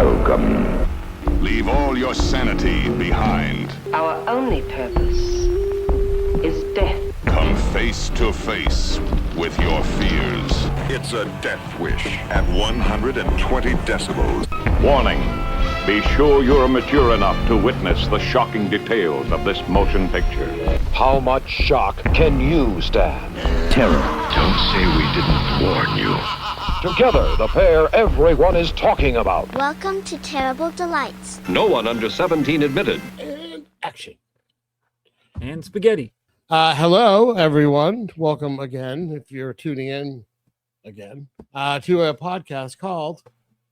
welcome. Leave all your sanity behind. Our only purpose is death. Come face to face with your fears. It's a death wish at 120 decibels. Warning. Be sure you're mature enough to witness the shocking details of this motion picture. How much shock can you stand? Terror. Don't say we didn't warn you. Together, the pair everyone is talking about. Welcome to Terrible Delights. No one under 17 admitted. And action. And spaghetti. Hello, everyone. Welcome again, if you're tuning in again, to a podcast called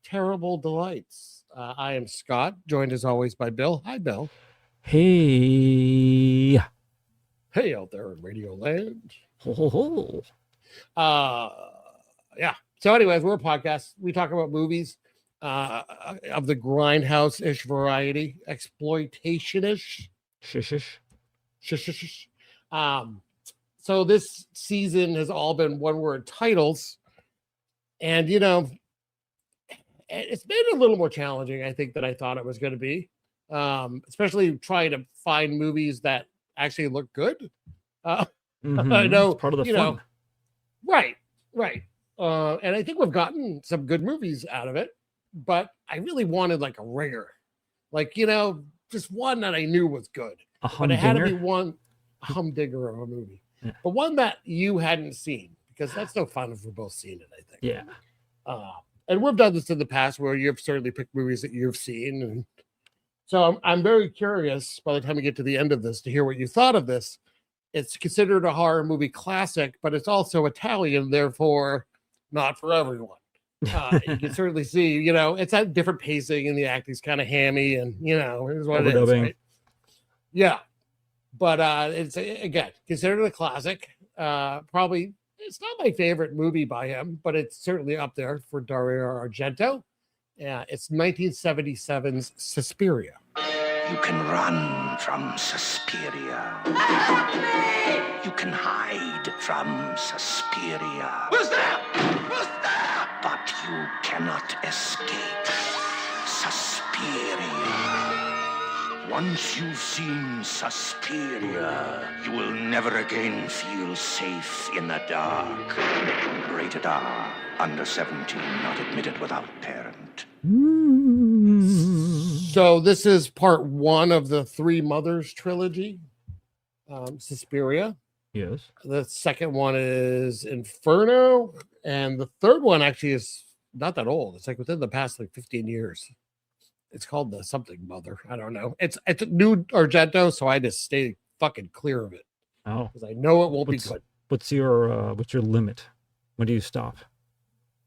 Terrible Delights. I am Scott, joined as always by Bill. Hi, Bill. Hey. Hey, out there in Radio Land. Ho, ho, ho. Yeah. So anyways, we're a podcast. We talk about movies of the Grindhouse-ish variety, exploitation-ish. Shish. So this season has all been one-word titles. And, you know, it's made it a little more challenging, I think, than I thought it was going to be. Especially trying to find movies that actually look good. I know It's part of the you fun. know, right. And I think we've gotten some good movies out of it, but I really wanted like a ringer, like, you know, just one that I knew was good, A but it had to be humdinger? one humdinger of a movie, Yeah. but one that you hadn't seen, because that's no fun if we're both seen it, I think. Yeah. And we've done this in the past where you've certainly picked movies that you've seen. And so I'm very curious by the time we get to the end of this to hear what you thought of this. It's considered a horror movie classic, but it's also Italian, therefore not for everyone. You can certainly see, you know, it's at different pacing and the acting's kind of hammy and, you know, here's what it is. Overdubbing. Right? Yeah. But it's, again, considered a classic. Probably, it's not my favorite movie by him, but it's certainly up there for Dario Argento. It's 1977's Suspiria. You can run from Suspiria. You can hide from Suspiria. Who's there? Who's there? But you cannot escape Suspiria. Once you've seen Suspiria, you will never again feel safe in the dark. Rated R. Under 17, not admitted without parent. So this is part one of the Three Mothers trilogy, Suspiria. Yes. The second one is Inferno, and the third one actually is not that old. It's like within the past like 15 years. It's called the something mother. I don't know. It's a new Argento, so I just stay fucking clear of it Oh. because I know it won't be good. What's your limit? When do you stop?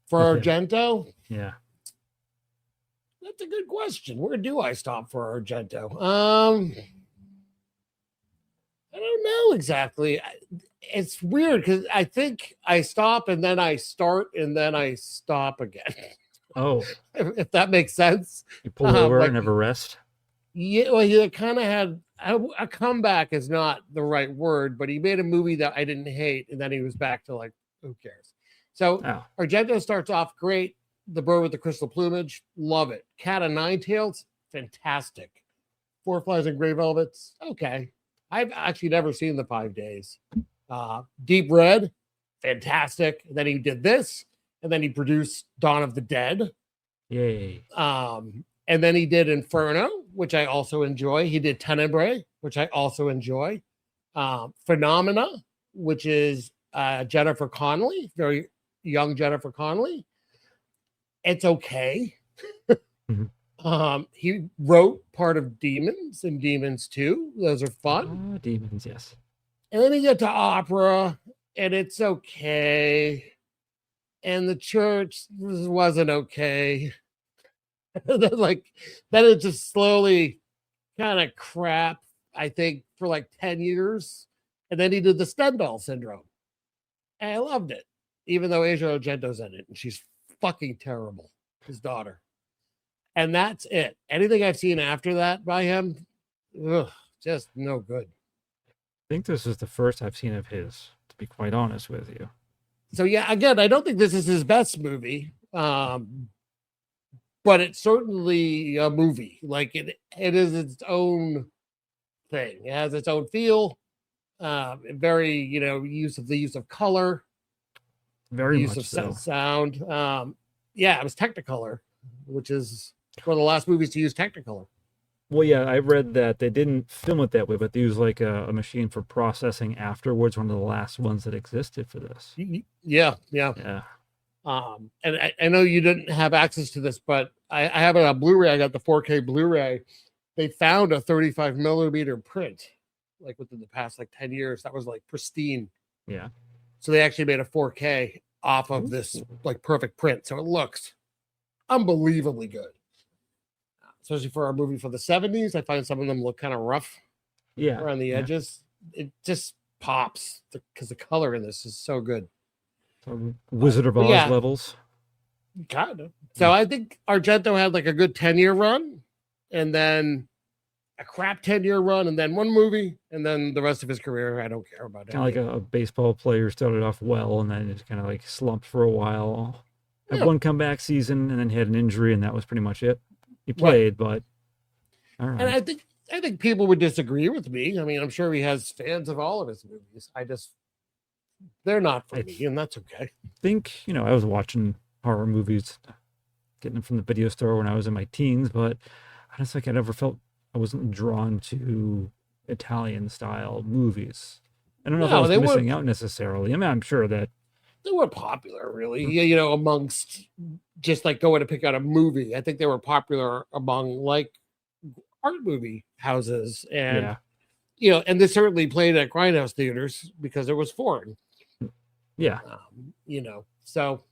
For Okay. Argento, Yeah. that's a good question. Where do I stop for Argento? I don't know exactly. It's weird because I think I stop and then I start and then I stop again. Oh, if that makes sense. you pull over like- and never rest? Yeah, well, he kind of had a comeback is not the right word, but he made a movie that I didn't hate, and then he was back to like, who cares? So Oh. Argento starts off great. The Bird with the Crystal Plumage, love it. Cat o' Nine Tails, fantastic. Four Flies and Gray Velvets, okay. I've actually never seen the 5 Days. Deep Red, fantastic. And then he did this, and then he produced Dawn of the Dead. Yay. And then he did Inferno, which I also enjoy. He did Tenebrae, which I also enjoy. Phenomena, which is Jennifer Connelly, very young Jennifer Connelly. It's okay. He wrote part of Demons and Demons 2. Those are fun. Oh, demons, yes. And then you get to Opera, and it's okay. And The Church wasn't okay. then it just slowly kind of crap, I think, for like 10 years. And then he did the Stendhal Syndrome. And I loved it, even though Asia Argento's in it, and she's fucking terrible, his daughter. And that's it. Anything I've seen after that by him, just no good. I think this is the first I've seen of his, to be quite honest with you. So yeah, again, I don't think this is his best movie. but it's certainly a movie. Like it is its own thing. It has its own feel. Very, use of color, Very use much of so. sound. Yeah, it was Technicolor, which is one of the last movies to use Technicolor. Well, yeah, I read that they didn't film it that way, but they used like a machine for processing afterwards. One of the last ones that existed for this. Yeah. Yeah. And I know you didn't have access to this, but I have it on Blu-ray. I got the 4K Blu-ray. They found a 35 millimeter print, like within the past 10 years. That was like pristine. Yeah. So they actually made a 4K off of this perfect print. So it looks unbelievably good. Especially for a movie for the 70s. I find some of them look kind of rough. Yeah. Around the edges. It just pops because the color in this is so good. Wizard of Oz levels. Kind of. So I think Argento had a good 10-year run, and then a crap 10-year run, and then one movie, and then the rest of his career, I don't care about it. Kind of like a baseball player started off well, and then just kind of slumped for a while. Had one comeback season, and then he had an injury, and that was pretty much it. He played, but all right. And I think people would disagree with me. I mean, I'm sure he has fans of all of his movies. They're not for me, and that's okay. I think, I was watching horror movies, getting them from the video store when I was in my teens, but I just I never felt I wasn't drawn to Italian style movies. I don't know if I was missing out necessarily. I mean, I'm sure that they were popular, really, amongst just going to pick out a movie. I think they were popular among art movie houses, and and they certainly played at Grindhouse theaters because it was foreign. Yeah. So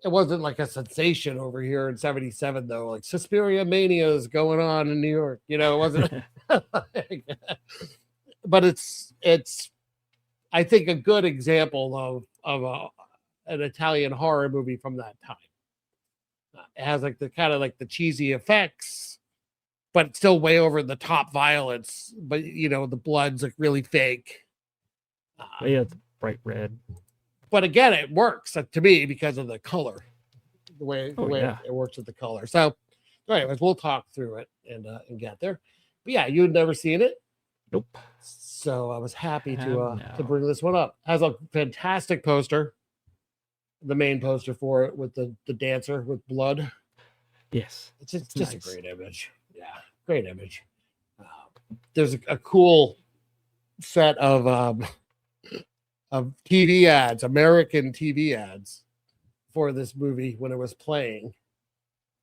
it wasn't a sensation over here in 77 though. Suspiria Mania is going on in New York. It wasn't. But it's I think a good example of an Italian horror movie from that time. It has the kind of the cheesy effects, but it's still way over the top violence. But the blood's really fake. It's bright red. But again, it works to me because of the color, the way it works with the color. So, anyways, we'll talk through it and get there. But yeah, you had never seen it. Nope. So I was happy to bring this one up. Has a fantastic poster, the main poster for it with the dancer with blood. Yes, it's just nice. A great image. Yeah, great image. There's a cool set of TV ads, American TV ads for this movie when it was playing.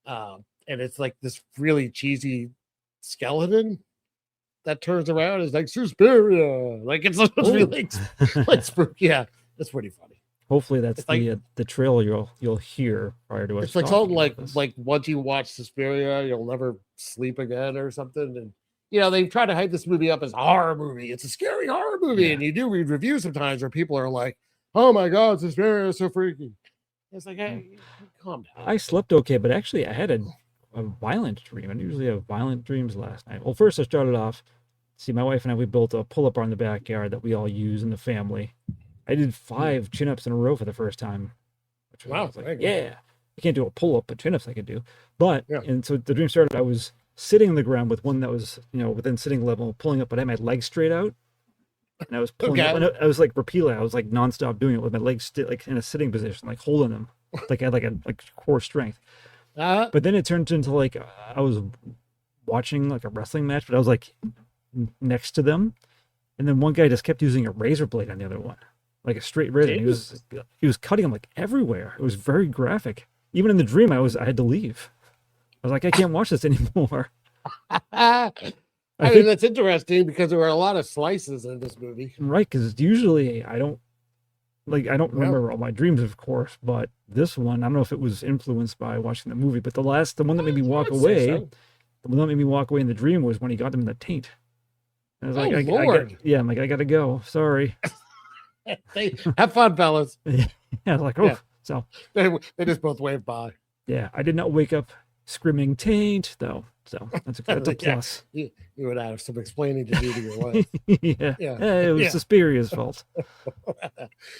And it's this really cheesy skeleton that turns around is Suspiria. It's really spooky. Yeah, that's pretty funny. Hopefully that's the trailer you'll hear prior to us. It's something once you watch Suspiria, you'll never sleep again or something. And they try to hype this movie up as a horror movie. It's a scary horror movie. And you do read reviews sometimes where people are like, oh my God, Suspiria is so freaky. It's hey, calm down. I slept okay, but actually I had a violent dream. I usually have violent dreams last night. Well, first I started off, my wife and I, we built a pull-up bar in the backyard that we all use in the family. I did 5 chin-ups in a row for the first time. Which wow. I can't do a pull-up, but chin-ups I could do. But, and so the dream started, I was sitting on the ground with one that was, within sitting level, pulling up, but I had my legs straight out. And I was pulling up, and I was repeatedly, I was nonstop doing it with my legs in a sitting position, holding them. I had a core strength. But then it turned into I was watching a wrestling match, but I was next to them. And then one guy just kept using a razor blade on the other one. A straight razor. He was cutting them everywhere. It was very graphic. Even in the dream, I had to leave. I was I can't watch this anymore. I mean, that's interesting because there were a lot of slices in this movie. Right, because usually I don't remember all my dreams, of course, but this one, I don't know if it was influenced by watching the movie, but the one that made me walk away, the one that made me walk away in the dream was when he got them in the taint. I was Lord. I gotta go. Sorry. Have fun, fellas. Yeah, I was so they just both waved by. Yeah, I did not wake up screaming taint though, so that's a plus. You would have some explaining to do to your wife. Yeah. It was Suspiria's fault.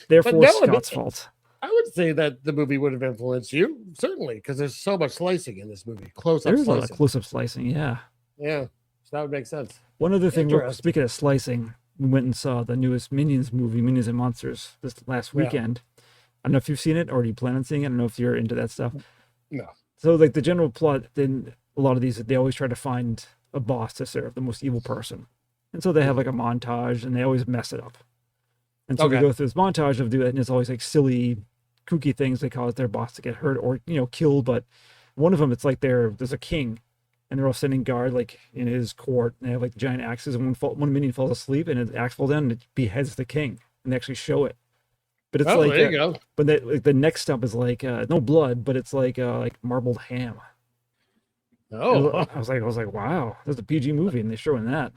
Therefore, Scott's fault. I would say that the movie would have influenced you, certainly, because there's so much slicing in this movie. Close-up There's a slicing. lot of close-up slicing, yeah. Yeah, so that would make sense. One other thing, speaking of slicing, we went and saw the newest Minions movie, Minions and Monsters, this last weekend. I don't know if you've seen it or do you plan on seeing it. I don't know if you're into that stuff. No. So, like, the general plot, then a lot of these, they always try to find a boss to serve, the most evil person. And so they have, like, a montage, and they always mess it up. And so they go through this montage of doing it, and it's always, like, silly, kooky things that cause their boss to get hurt or, killed. But one of them, it's like there's a king, and they're all standing guard, like, in his court, and they have, like, giant axes, and one minion falls asleep, and his axe falls down, and it beheads the king, and they actually show it. But it's like, there you go. But the next step is like no blood, but it's like marbled ham. Oh, I was like, wow, that's a PG movie, and they're showing that.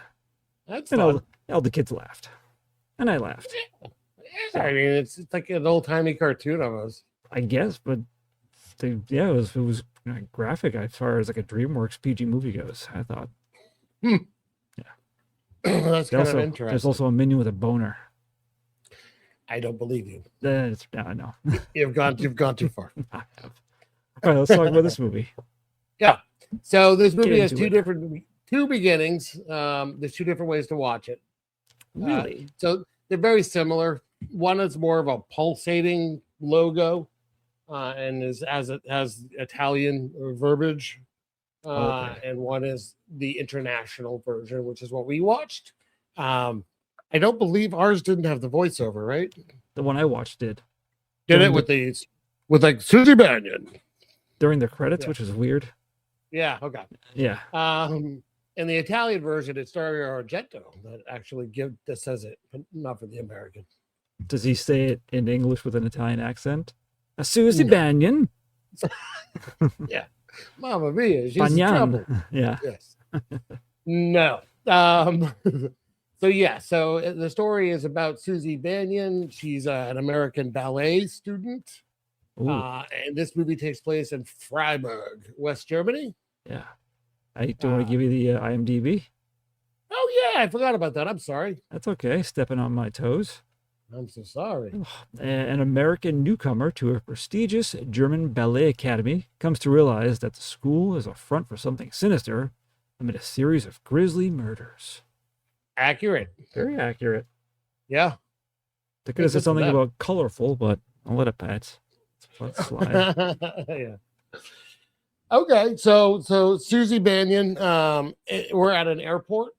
That's fun. All the kids laughed, and I laughed. Yeah, I mean, it's like an old timey cartoon almost. I guess, but it was graphic as far as like a DreamWorks PG movie goes. I thought. Yeah, that's kind of interesting. There's also a minion with a boner. I don't believe you. I know. You've gone too far. I have. All right, let's talk about this movie. Yeah. So this movie has two beginnings. There's two different ways to watch it. Really? So they're very similar. One is more of a pulsating logo, and it has Italian verbiage. And one is the international version, which is what we watched. I don't believe ours didn't have the voiceover, right? The one I watched did. Did it with like Suzy Bannion during the credits, which is weird. Yeah. Okay. Yeah. In the Italian version, it's Dario Argento that actually says it, but not for the American. Does he say it in English with an Italian accent? A Suzy Bannion. Yeah. Mamma mia, she's in trouble. Yeah. Yes. No. So the story is about Suzy Bannion. She's an American ballet student. And this movie takes place in Freiburg, West Germany. Yeah. I don't want to give you the IMDb. Oh, yeah. I forgot about that. I'm sorry. That's okay. Stepping on my toes. I'm so sorry. An American newcomer to a prestigious German ballet academy comes to realize that the school is a front for something sinister amid a series of grisly murders. Accurate. Very accurate. Yeah. They could have said something about colorful, but I'll let it pass. Let it slide. Yeah. Okay, so Suzy Bannion, we're at an airport.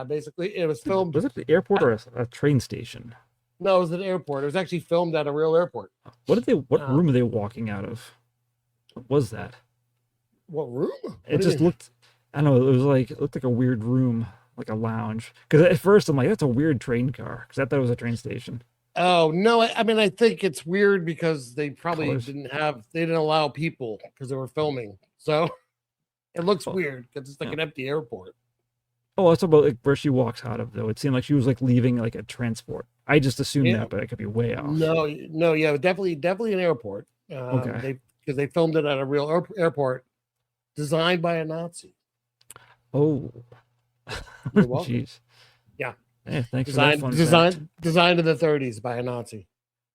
Basically, it was filmed. Was it the airport or a train station? No, it was an airport. It was actually filmed at a real airport. What room are they walking out of? What was that? What room? It just looked. I don't know. It looked like a weird room, like a lounge. Because at first I'm like, that's a weird train car. Because I thought it was a train station. Oh no! I mean, I think it's weird because they probably didn't allow people because they were filming. So it looks weird because it's like an empty airport. Oh, it's about like where she walks out of though. It seemed like she was like leaving like a transport. I just assumed that, but I could be way off. No, yeah, definitely an airport. Okay. Because they filmed it at a real airport, designed by a Nazi. Oh, you're welcome. Jeez. Yeah. Yeah, thanks designed, for that fun fact. Designed in the 30s by a Nazi.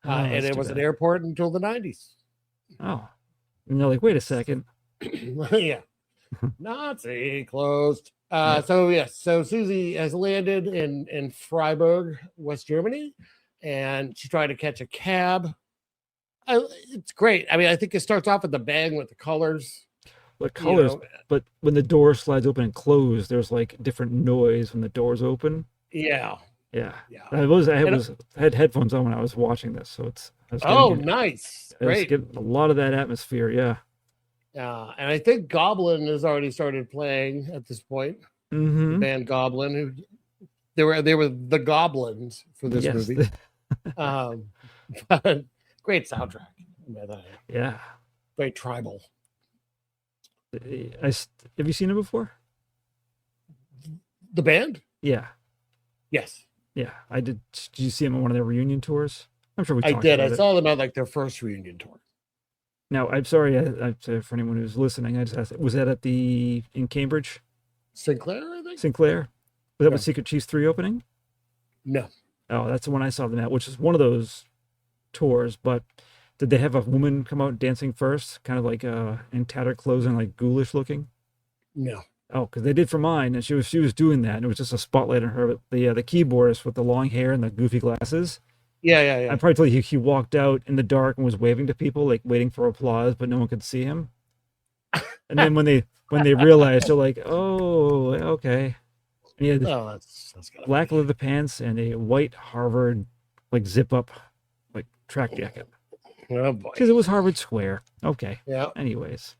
And it was an an airport until the 90s. Oh. And they're like, wait a second. Yeah. Nazi closed. So Suzy has landed in Freiburg, West Germany, and she tried to catch a cab. It's great. I mean, I think it starts off with the bang with the colors. The colors, but when the door slides open and closed, there's like different noise when the doors open. Yeah. I had headphones on when I was watching this, so nice. Great. Getting a lot of that atmosphere, yeah. And I think Goblin has already started playing at this point. Mm-hmm. The band Goblin, who they were the Goblins for this movie. But great soundtrack. Yeah. Very tribal. Have you seen it before? The band? Yeah. Yes. Yeah, I did. Did you see them on one of their reunion tours? I'm sure we talked I did. about I saw them at like their first reunion tour. Now, I'm sorry for anyone who's listening. I just asked, was that in Cambridge? Sinclair, I think. Sinclair? Was that with Secret Chiefs 3 opening? No. Oh, that's the one I saw them at, which is one of those tours, but did they have a woman come out dancing first, kind of like in tattered clothes and like ghoulish looking? No. Oh, because they did for mine, and she was doing that, and it was just a spotlight on her. But the keyboardist with the long hair and the goofy glasses. Yeah. I probably told you he walked out in the dark and was waving to people, like waiting for applause, but no one could see him. And then when they realized, they're like, "Oh, okay." And he had that's black leather pants and a white Harvard like zip up like track jacket. Oh boy. Because it was Harvard Square. Okay. Yeah. Anyways.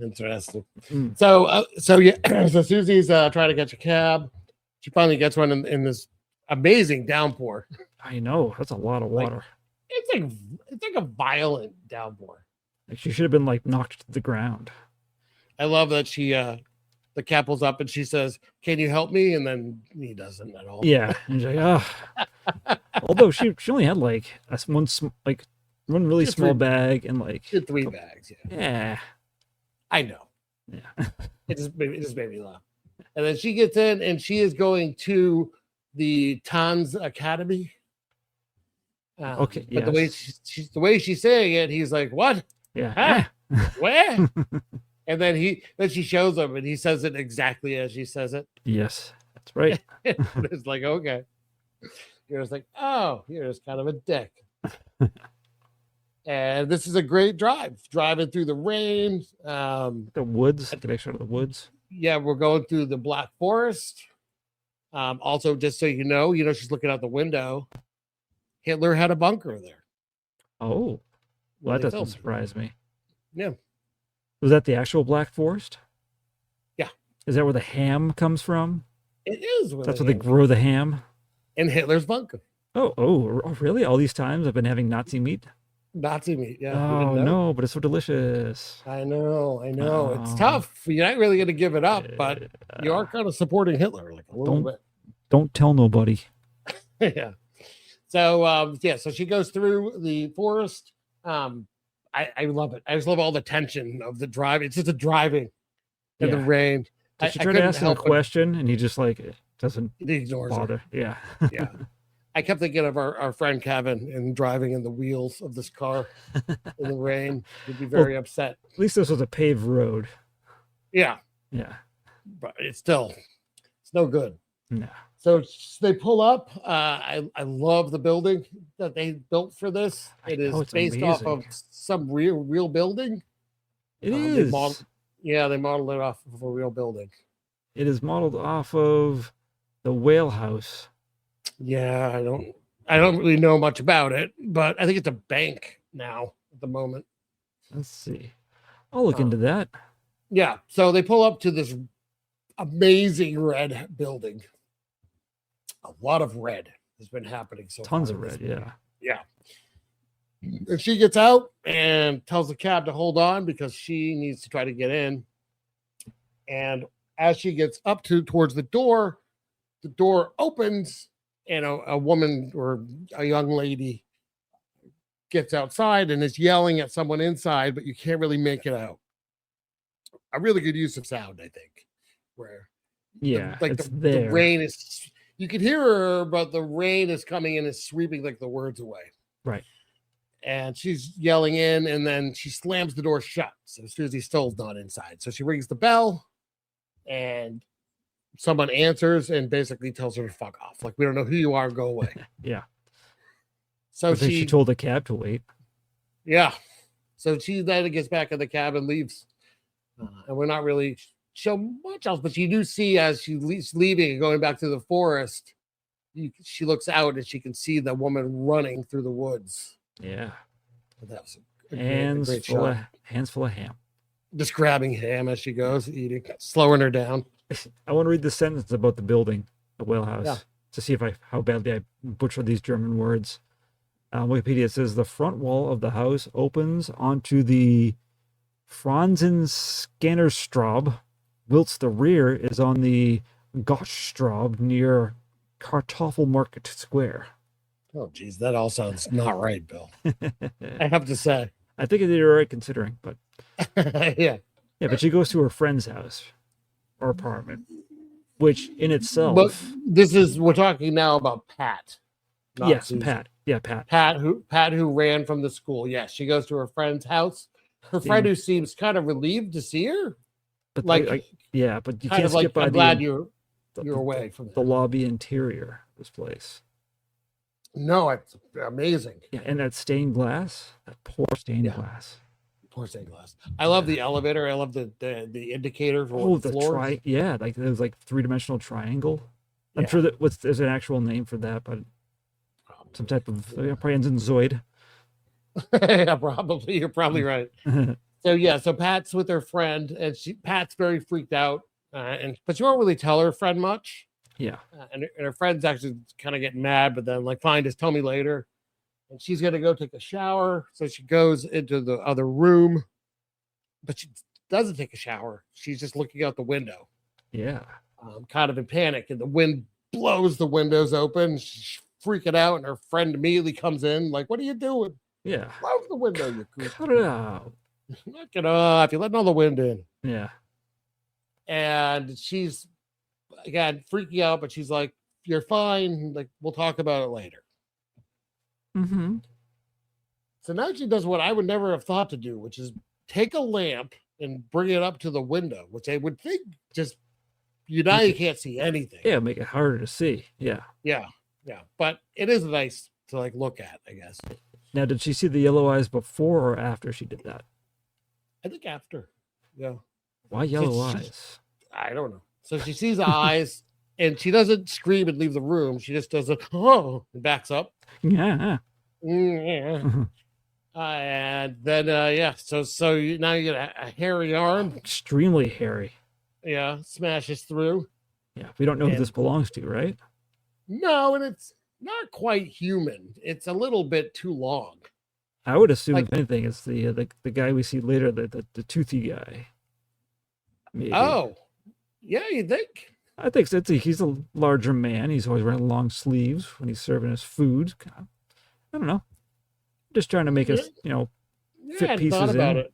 Interesting. So so Susie's trying to catch a cab. She finally gets one in this amazing downpour. I know, that's a lot of water. It's like a violent downpour. Like she should have been like knocked to the ground. I love that she the cab pulls up and she says, "Can you help me?" And then he doesn't at all. Yeah, and she's like, oh. Although she only had like one really small bag and like she had 3 bags. Yeah. I know. Yeah. It just made me laugh. And then she gets in and she is going to the Tanz Academy. Okay. But the way she's saying it, he's like, "What? Yeah. Huh? Where?" And then she shows him and he says it exactly as she says it. Yes, that's right. It's like, okay. You're just like, oh, you're just kind of a dick. And this is a great driving through the rain. The woods, connection to the woods. Yeah, we're going through the Black Forest. Also, just so you know, she's looking out the window. Hitler had a bunker there. Oh, well, that doesn't surprise me. Yeah. Was that the actual Black Forest? Yeah. Is that where the ham comes from? It is. That's where they grow the ham? In Hitler's bunker. Oh, really? All these times I've been having Nazi meat? Nazi meat, yeah. Oh, no, but it's so delicious. I know. It's tough. You're not really going to give it up, but you are kind of supporting Hitler like a little bit. Don't tell nobody. Yeah. So, so she goes through the forest. I love it. I just love all the tension of the drive. It's just a driving in the rain. Did she try to ask him a question and he just like doesn't bother? Her. Yeah. Yeah. I kept thinking of our friend Kevin and driving in the wheels of this car in the rain. He'd be very upset. At least this was a paved road. Yeah. Yeah. But it's no good. No. So they pull up. I love the building that they built for this. It is based off of some real building. It is. They modeled it off of a real building. It is modeled off of the Whale House. Yeah, I don't really know much about it, but I think it's a bank now at the moment. Let's see. I'll look into that. Yeah. So they pull up to this amazing red building. A lot of red has been happening so Tons of red, yeah. Yeah. And she gets out and tells the cab to hold on because she needs to try to get in. And as she gets up towards the door opens and a woman or a young lady gets outside and is yelling at someone inside, but you can't really make it out. A really good use of sound, I think. Where the rain is, you can hear her, but the rain is coming in and sweeping like the words away. Right. And she's yelling in, and then she slams the door shut. So Susie still's not inside. So she rings the bell, and someone answers and basically tells her to fuck off. Like, we don't know who you are, go away. Yeah. So she told the cab to wait. Yeah. So she then gets back in the cab and leaves. And we're not really show much else, but you do see as she's leaving and going back to the forest, she looks out and she can see the woman running through the woods. Yeah. That was hands full of ham. Just grabbing ham as she goes, eating, slowing her down. I want to read the sentence about the building, the Whale House, to see how badly I butcher these German words. Wikipedia says the front wall of the house opens onto the Franzenscannerstraub, whilst the rear is on the Gottstraub near Kartoffelmarkt Square. Oh, geez, that all sounds not right, Bill. I have to say. I think it did all right considering, but yeah. Yeah, but she goes to her friend's house or apartment, which in itself. But we're talking now about Pat. Yes, Suzy. Pat. Yeah, Pat. Pat who ran from the school. Yes, she goes to her friend's house. Her friend who seems kind of relieved to see her. But like yeah, but you kind can't of like, skip by I'm glad you're away from the lobby interior of this place. No, it's amazing. Yeah, and that stained glass, that poor stained glass. Poor stained glass. I love the elevator. I love the indicator for the floors. Yeah, like there's like 3-dimensional triangle. I'm sure that there's an actual name for that, but some type of probably ends in Zoid. Yeah, probably. You're probably right. So Pat's with her friend, and Pat's very freaked out, but she won't really tell her friend much. Yeah, and her friend's actually kind of getting mad, but then like, fine, just tell me later. And she's gonna go take a shower, so she goes into the other room, but she doesn't take a shower. She's just looking out the window. Yeah, kind of in panic, and the wind blows the windows open. She's freaking out, and her friend immediately comes in, like, "What are you doing?" Yeah, close the window. You cut it out. Knock it off. You're letting all the wind in. Yeah, and she's again freaking out, but she's like, "You're fine. Like, we'll talk about it later." Mm-hmm. So now she does what I would never have thought to do, which is take a lamp and bring it up to the window, which I would think just you can't see anything. Yeah, make it harder to see. Yeah. But it is nice to like look at, I guess. Now, did she see the yellow eyes before or after she did that? I think after. Yeah. Why yellow eyes? I don't know. So she sees eyes, and she doesn't scream and leave the room. She just does and backs up. Yeah. And then so now you get a hairy arm, extremely hairy. Yeah, smashes through. Yeah, we don't know who this belongs to, right? No, and it's not quite human. It's a little bit too long. I would assume, if anything, it's the guy we see later, the toothy guy. Maybe. Oh, yeah, you think? I think so. He's a larger man. He's always wearing long sleeves when he's serving us food. I don't know. Just trying to make us, fit pieces thought about in. It.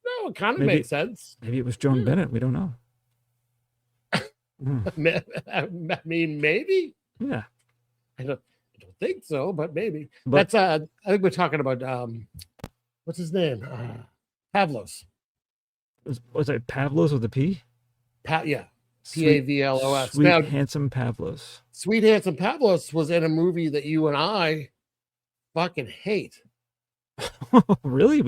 No, it kind of makes sense. Maybe it was Joan Bennett. We don't know. I mean, maybe. Yeah. I don't think so, but maybe. But that's I think we're talking about what's his name? Pavlos. Was it Pavlos with a P? Yeah. Pavlos. Sweet handsome Pavlos. Sweet handsome Pavlos was in a movie that you and I fucking hate. Really?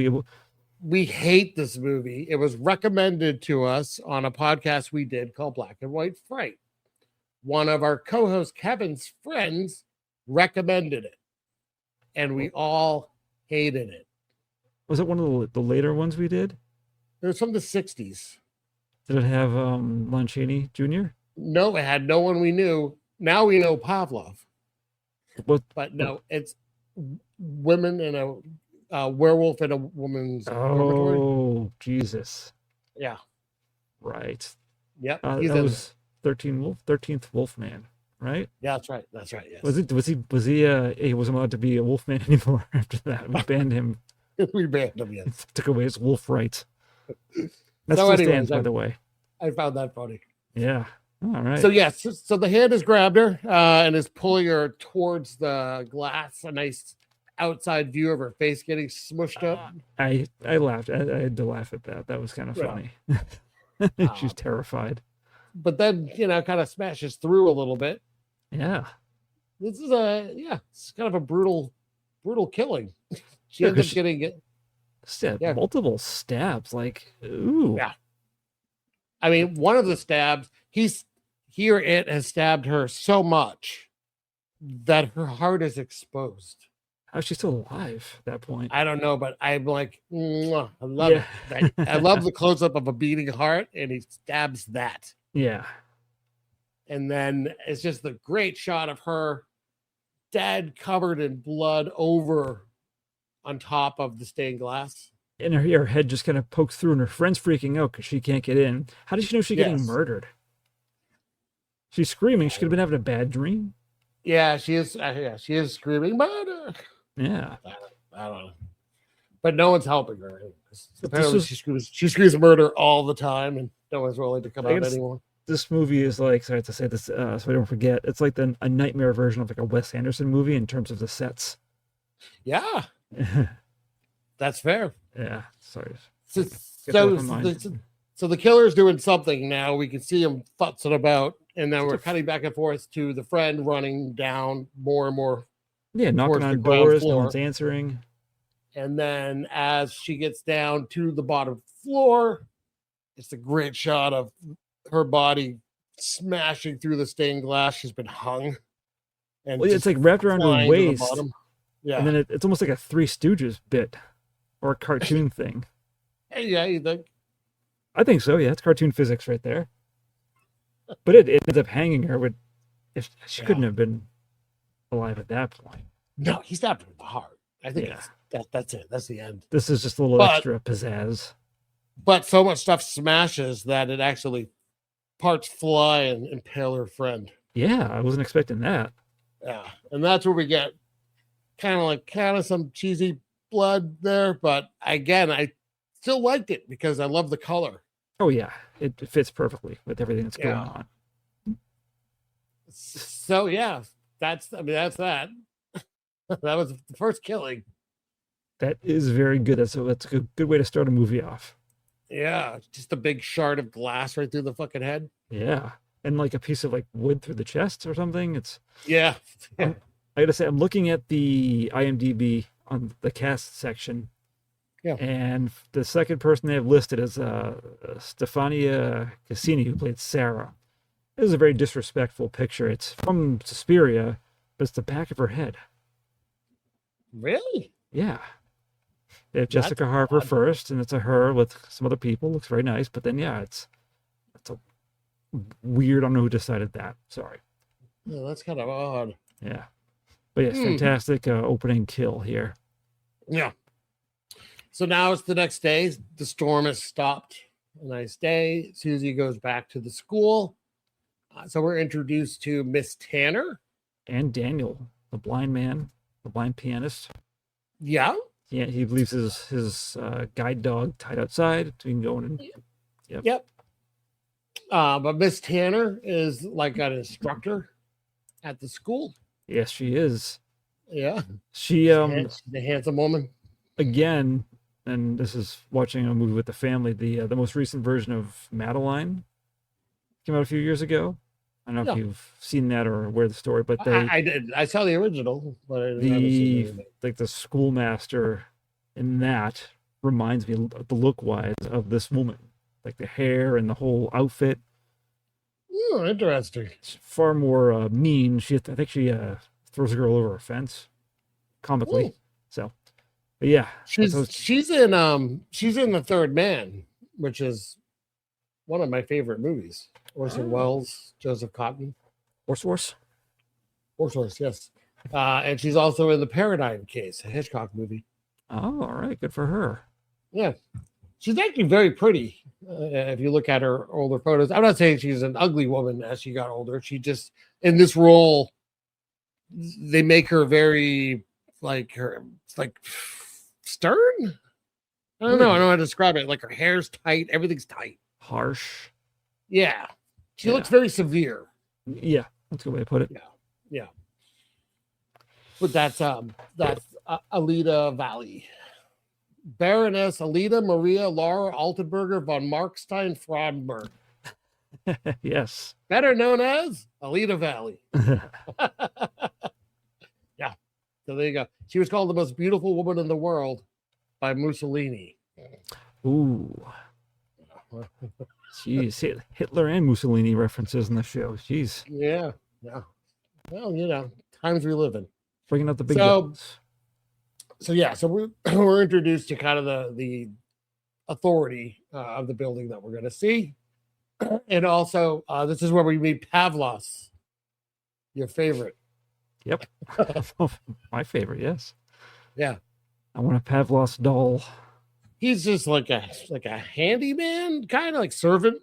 We hate this movie. It was recommended to us on a podcast we did called Black and White Fright. One of our co-hosts, Kevin's friends, recommended it, and we all hated it. Was it one of the later ones we did? It was from the 60s. Did it have Lon Chaney Jr.? No, it had no one we knew. Now we know Pavlov. But no, it's women and a werewolf in a woman's dormitory. Oh, Jesus. Yeah. Right. Yep. That was 13th Wolfman, right? Yeah, that's right. That's right. Yes. He wasn't allowed to be a Wolfman anymore after that. We banned him. We banned him, yes. Took away his wolf rights. That so still anyways, stands, by the way. I found that funny. Yeah. All right. So yes, so the hand has grabbed her and is pulling her towards the glass. A nice outside view of her face getting smushed up. I laughed. I had to laugh at that. That was kind of funny. She's terrified. But then, kind of smashes through a little bit. Yeah. This is it's kind of a brutal killing. She ends up getting it. Multiple stabs. Like, ooh. Yeah. I mean, one of the stabs, it has stabbed her so much that her heart is exposed. How's she still alive at that point? I don't know, but I'm like, I love it. I love the close up of a beating heart, and he stabs that. Yeah. And then it's just the great shot of her dead, covered in blood over on top of the stained glass. And her head just kind of pokes through, and her friend's freaking out because she can't get in. How does she know she's getting murdered? She's screaming. She could have been having a bad dream. Yeah, she is. She is screaming murder. Yeah, I don't know, but no one's helping her. Apparently, she screams murder all the time, and no one's willing to come out anymore. this movie is like, sorry to say this, so I don't forget. It's like a nightmare version of like a Wes Anderson movie in terms of the sets. Yeah, that's fair. Yeah, sorry. So the killer's doing something now. We can see him futzing about, and then we're cutting back and forth to the friend running down more and more. Yeah, knocking on doors, no one's answering. And then as she gets down to the bottom floor, it's a great shot of her body smashing through the stained glass. She's been hung. And it's like wrapped around her waist. Yeah. And then it's almost like a Three Stooges bit or a cartoon thing. Hey, yeah, you think? I think so, yeah. It's cartoon physics right there. But it ends up hanging her if she couldn't have been alive at that point. No, he stabbed her in the heart. I think that's it. That's the end. This is just a little extra pizzazz. But so much stuff smashes that it actually parts fly and impale her friend. Yeah, I wasn't expecting that. Yeah, and that's where we get kind of some cheesy blood there. But again, I still liked it because I love the color. Oh yeah, it fits perfectly with everything that's going on. So yeah, that's that. That was the first killing. That is very good. That's a good way to start a movie off. Yeah, just a big shard of glass right through the fucking head. Yeah, and like a piece of like wood through the chest or something. It's I gotta say, I'm looking at the IMDb on the cast section. Yeah. And the second person they have listed is Stefania Cassini, who played Sarah. This is a very disrespectful picture. It's from Suspiria, but it's the back of her head. Really? Yeah. They have Jessica Harper first, and it's a her with some other people. Looks very nice, but then it's a weird. I don't know who decided that. Sorry. Yeah, that's kind of odd. Yeah, but yes, fantastic opening kill here. Yeah. So now it's the next day. The storm has stopped. A nice day. Suzy goes back to the school. So we're introduced to Miss Tanner and Daniel, the blind man, the blind pianist. Yeah. Yeah, he leaves his guide dog tied outside. So he can go in and Yep. But Miss Tanner is like an instructor at the school. Yes, she is. Yeah. She's the handsome woman. Again, and this is watching a movie with the family. The most recent version of Madeline came out a few years ago. I don't know if you've seen that or aware of the story, but I did. I saw the original, but I never seen the schoolmaster in that reminds me the look wise of this woman, like the hair and the whole outfit. Oh, interesting. It's far more mean. I think she throws a girl over a fence, comically. So, but yeah, she's in The Third Man, which is one of my favorite movies. Orson Welles, Joseph Cotten. Horse, yes. And she's also in The Paradigm Case, a Hitchcock movie. Oh, all right. Good for her. Yeah. She's actually very pretty. If you look at her older photos, I'm not saying she's an ugly woman as she got older. She just, in this role, they make her very, stern? I don't know. I don't know how to describe it. Like her hair's tight. Everything's tight. Harsh. Yeah. She looks very severe. Yeah. That's a good way to put it. Yeah. But that's Alida Valley. Baroness Alida Maria Laura Altenberger von Markstein Frodberg. Yes. Better known as Alida Valley. Yeah. So there you go. She was called the most beautiful woman in the world by Mussolini. Ooh. Jeez, Hitler and Mussolini references in the show. Jeez. Yeah. Well, times we live in. Bringing out the big guns. So we're introduced to kind of the authority of the building that we're going to see. And also, this is where we meet Pavlos, your favorite. Yep. My favorite, yes. Yeah. I want a Pavlos doll. He's just like a handyman, kind of like servant.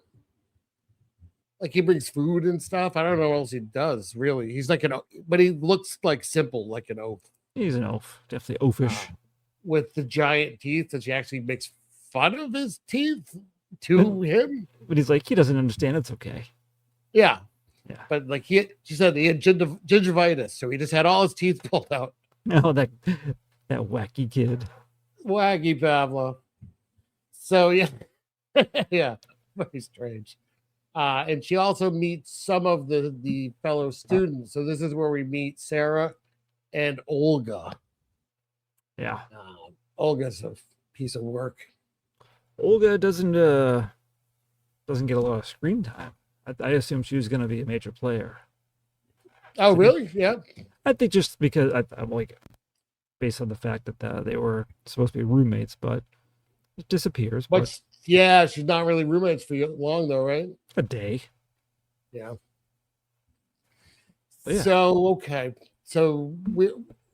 Like he brings food and stuff. I don't know what else he does, really. He's like but he looks like simple, like an oaf. He's an oaf, definitely oafish. With the giant teeth that she actually makes fun of his teeth to him. But he's like, he doesn't understand. It's okay. Yeah. Yeah. But like she said he had gingivitis, so he just had all his teeth pulled out. No, that wacky kid. Waggy Pablo. So yeah, yeah, very strange. And she also meets some of the fellow students. So this is where we meet Sarah and Olga. Yeah. Olga's a piece of work. Olga doesn't get a lot of screen time. I assume she was going to be a major player. Oh, really? Yeah. I think just because I'm like, based on the fact that they were supposed to be roommates, but it disappears. But yeah, she's not really roommates for long though, right? A day. Yeah. Yeah. So okay, so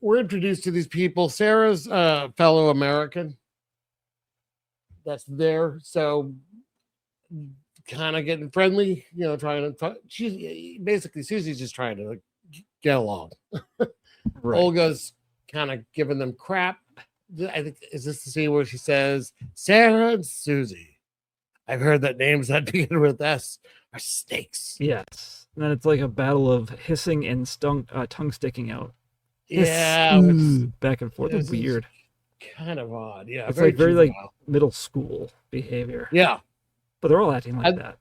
we're introduced to these people. Sarah's a fellow American that's there, so kind of getting friendly, trying to talk. She's basically Suzy's just trying to get along. Right. Olga's kind of giving them crap. I think is this the scene where she says, Sarah and Suzy, I've heard that names that begin with S are snakes. Yes. And then it's like a battle of hissing and tongue sticking out. Yeah. Back and forth. It's weird. Kind of odd. Yeah. It's very like middle school behavior. Yeah. But they're all acting like that.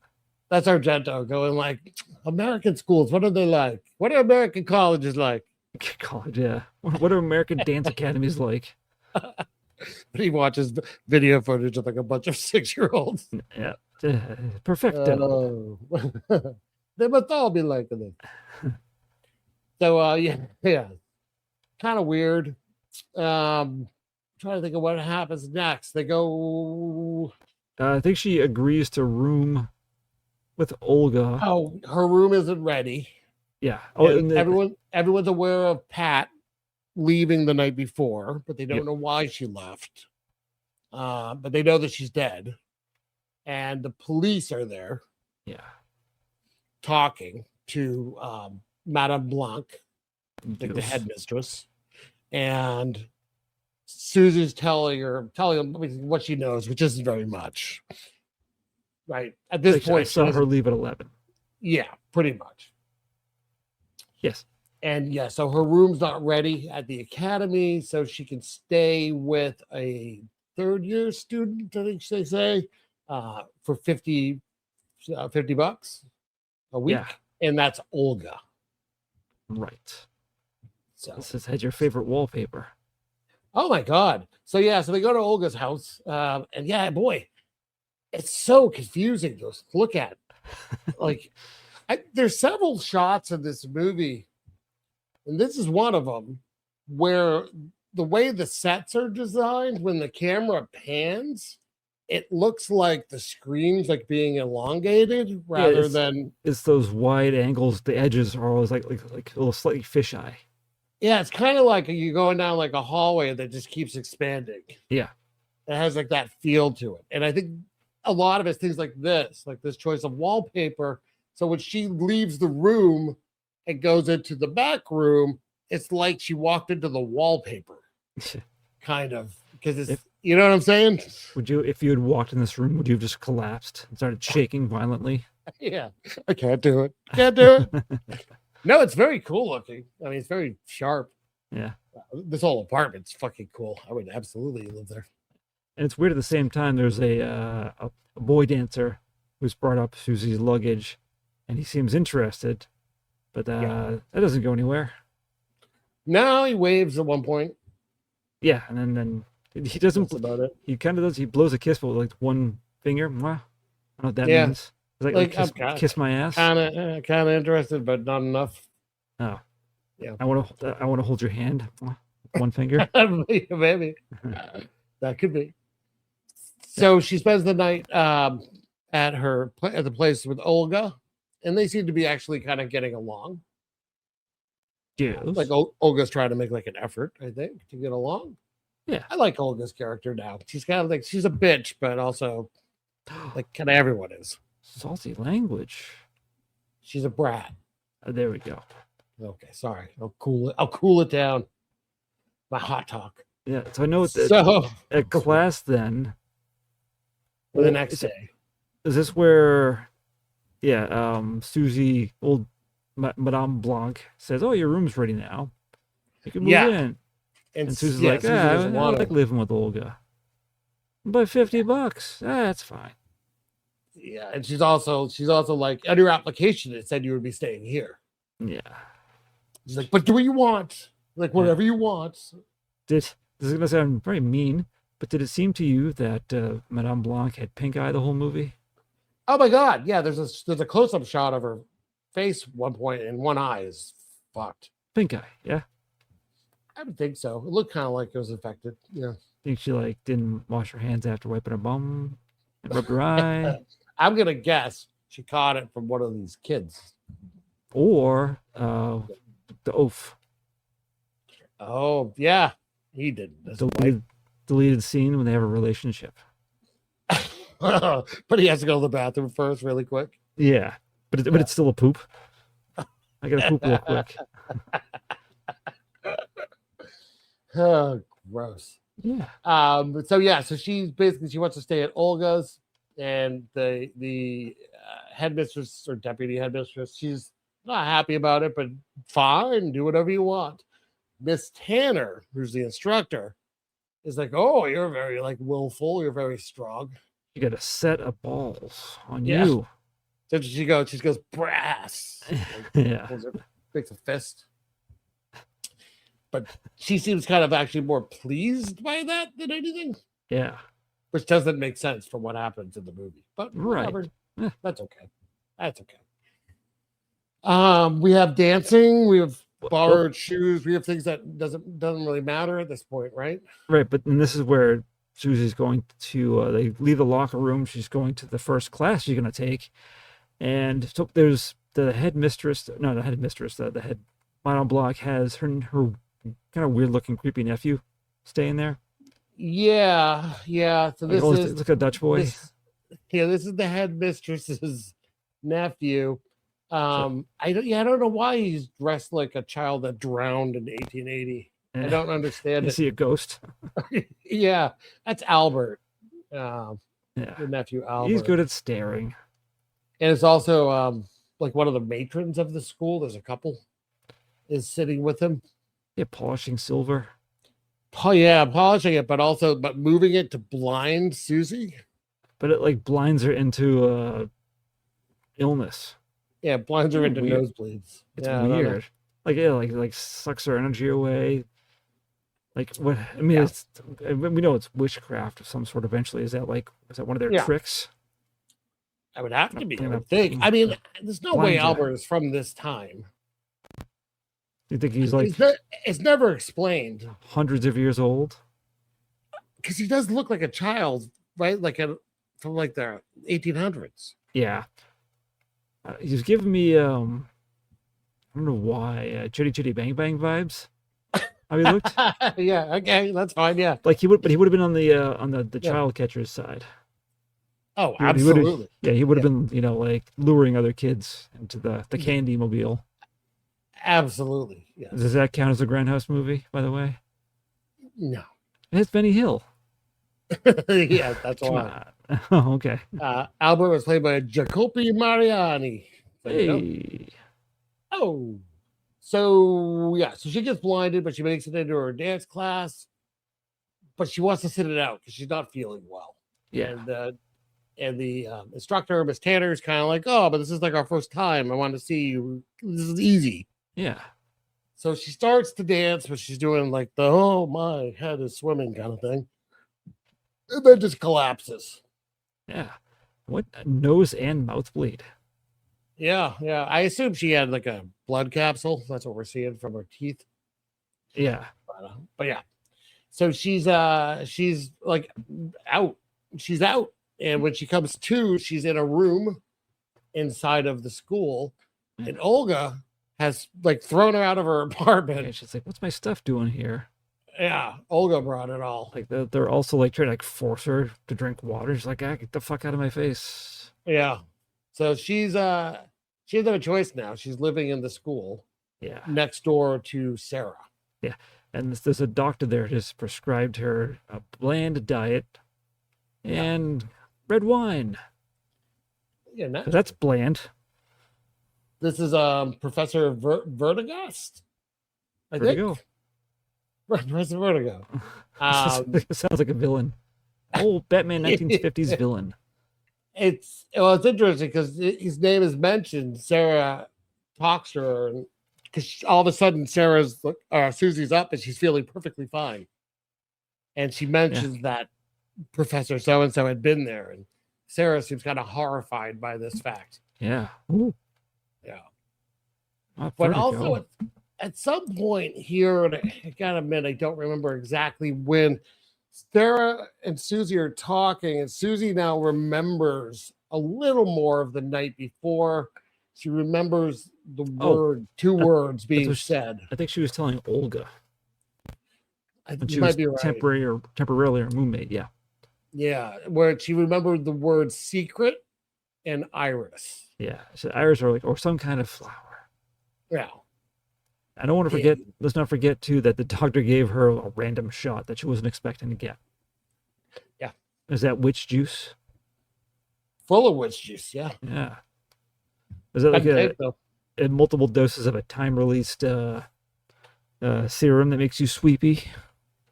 That's Argento going like, American schools, what are they like? What are American colleges like? College, yeah. What are American dance academies like? But he watches video footage of like a bunch of 6-year-olds. Yeah. Perfecto. They must all be like this. So yeah. Kind of weird. Trying to think of what happens next. They go. I think she agrees to room with Olga. Oh, her room isn't ready. Yeah. And everyone's aware of Pat leaving the night before, but they don't know why she left. But they know that she's dead. And the police are there. Yeah. Talking to Madame Blanc, like the headmistress. And Suzy's telling him what she knows, which isn't very much. Right. At this point, I saw her leave at 11. Yeah, pretty much. Yes. And yeah, so her room's not ready at the academy, so she can stay with a third-year student, I think they say, for $50 a week. Yeah. And that's Olga. Right. So this has had your favorite wallpaper. Oh my God. So yeah, so they go to Olga's house. And yeah, boy, it's so confusing to look at. Like, there's several shots in this movie, and this is one of them, where the way the sets are designed, when the camera pans, it looks like the screen's like being elongated rather than it's those wide angles. The edges are always like a little slightly fisheye. Yeah, it's kind of like you're going down like a hallway that just keeps expanding. Yeah. It has like that feel to it. And I think a lot of it's things like this choice of wallpaper. So when she leaves the room and goes into the back room, it's like she walked into the wallpaper. Kind of. Because it's, you know what I'm saying? If you had walked in this room, would you have just collapsed and started shaking violently? Yeah. I can't do it. Can't do it. No, it's very cool looking. I mean, it's very sharp. Yeah. This whole apartment's fucking cool. I would absolutely live there. And it's weird at the same time. There's a boy dancer who's brought up Suzy's luggage, and he seems interested, but that doesn't go anywhere. No, he waves at one point. Yeah, and then he doesn't. That's about it. He kind of does. He blows a kiss with like one finger. Mwah. I don't know what that means. It's like kiss my ass. Kind of interested, but not enough. Oh, yeah. I want to hold your hand. One finger. Maybe that could be. So she spends the night at the place with Olga, and they seem to be actually kind of getting along. Yes. Like Olga's trying to make like an effort, I think, to get along. Yeah. I like Olga's character now. She's kind of like she's a bitch, but also like kind of everyone is. Salty language. She's a brat. There we go. Okay, sorry. I'll cool it down. My hot talk. Yeah, so I know at class then. For the next day. Is this where Suzy, old Madame Blanc, says, "Oh, your room's ready now. You can move in." And Suzy's like, Suzy "I doesn't want like to. living with Olga. But $50, that's fine." Yeah, and she's also like, on your application it said you would be staying here. Yeah. She's like, but do what you want, like whatever you want. This is gonna sound very mean, but did it seem to you that Madame Blanc had pink eye the whole movie? Oh my god, yeah. There's a close up shot of her face at one point, and one eye is fucked. Pink eye, yeah. I would think so. It looked kind of like it was infected. Yeah. Think she like didn't wash her hands after wiping her bum and rubbed her eye. I'm gonna guess she caught it from one of these kids. Or the oaf. Oh yeah, he did. Deleted scene when they have a relationship. But he has to go to the bathroom first, really quick. Yeah, but it's still a poop. I gotta poop real quick. Oh, gross. Yeah. So she's basically, she wants to stay at Olga's, and the headmistress or deputy headmistress, she's not happy about it, but fine, do whatever you want. Miss Tanner, who's the instructor, is like, "Oh, you're very like willful. You're very strong. You got a set of balls on you." So she goes brass. Yeah. Makes a fist. But she seems kind of actually more pleased by that than anything. Yeah. Which doesn't make sense from what happens in the movie. But whatever. Right. That's okay. That's okay. We have dancing, we have borrowed shoes, we have things that doesn't really matter at this point, right? Right, but and this is where Suzy's going to they leave the locker room. She's going to the first class she's going to take. And so there's the headmistress, the head Madame Blanc has her kind of weird looking creepy nephew staying there. Yeah. So this is like a Dutch boy. This is the headmistress's nephew. I don't know why he's dressed like a child that drowned in 1880. I don't understand it. Is he a ghost? Yeah, that's Albert. The nephew Albert. He's good at staring. And it's also like one of the matrons of the school. There's a couple is sitting with him. Yeah, polishing silver. Polishing it, but moving it to blind Suzy. But it like blinds her into illness. Yeah, blinds her into nosebleeds. It's weird. Like sucks her energy away. Like what? I mean, we know it's witchcraft of some sort. Eventually, is that one of their tricks? I would have to be. I would think. I mean, there's no way Albert is from this time. You think he's like? It's never explained. Hundreds of years old. Because he does look like a child, right? From like the 1800s. Yeah. He's giving me I don't know why Chitty Chitty Bang Bang vibes. How he looked? Yeah. Okay, that's fine. Yeah. Like he would have been on the child catcher's side. Oh, absolutely. He would have been, like luring other kids into the candy mobile. Absolutely. Yes. Does that count as a Grindhouse movie, by the way? No. It's Benny Hill. Yeah, that's why. Oh, okay. Albert was played by Jacopi Mariani. Hey. Oh. So she gets blinded, but she makes it into her dance class. But she wants to sit it out because she's not feeling well. Yeah. And the instructor, Miss Tanner, is kind of like, "Oh, but this is like our first time. I want to see you. This is easy." Yeah. So she starts to dance, but she's doing like the "oh, my head is swimming" kind of thing. And then just collapses. Yeah. What? Nose and mouth bleed. Yeah. I assume she had like a blood capsule. That's what we're seeing from her teeth. Yeah. But yeah. So she's like out. She's out. And when she comes to, she's in a room inside of the school. And Olga has like thrown her out of her apartment. Yeah, she's like, "What's my stuff doing here?" Yeah, Olga brought it all. Like they're also like trying to like force her to drink water. She's like, "Get the fuck out of my face." Yeah. So she doesn't have a choice now. She's living in the school. Yeah. Next door to Sarah. Yeah. And there's a doctor there who's prescribed her a bland diet and red wine. Yeah, not, That's bland. this is Professor Vertigost. I Vertigo. think. Professor Vertigo. Sounds like a villain. Oh, Batman 1950s villain. It's interesting because his name is mentioned. Sarah talks to her, because all of a sudden Suzy's up and she's feeling perfectly fine, and she mentions that Professor so and so had been there, and Sarah seems kind of horrified by this fact. Yeah. Ooh. Yeah. But also at some point here, and I gotta admit, I don't remember exactly when, Sarah and Suzy are talking, and Suzy now remembers a little more of the night before. She remembers the two words being said. I think she was telling Olga. You might be right. Temporarily her roommate, yeah. Yeah, where she remembered the word secret and iris. Yeah, so iris or some kind of flower. Yeah. I don't want to forget, let's not forget too, that the doctor gave her a random shot that she wasn't expecting to get. Yeah. Is that witch juice? Full of witch juice, yeah. Yeah. Is that like multiple doses of a time-released serum that makes you sweepy?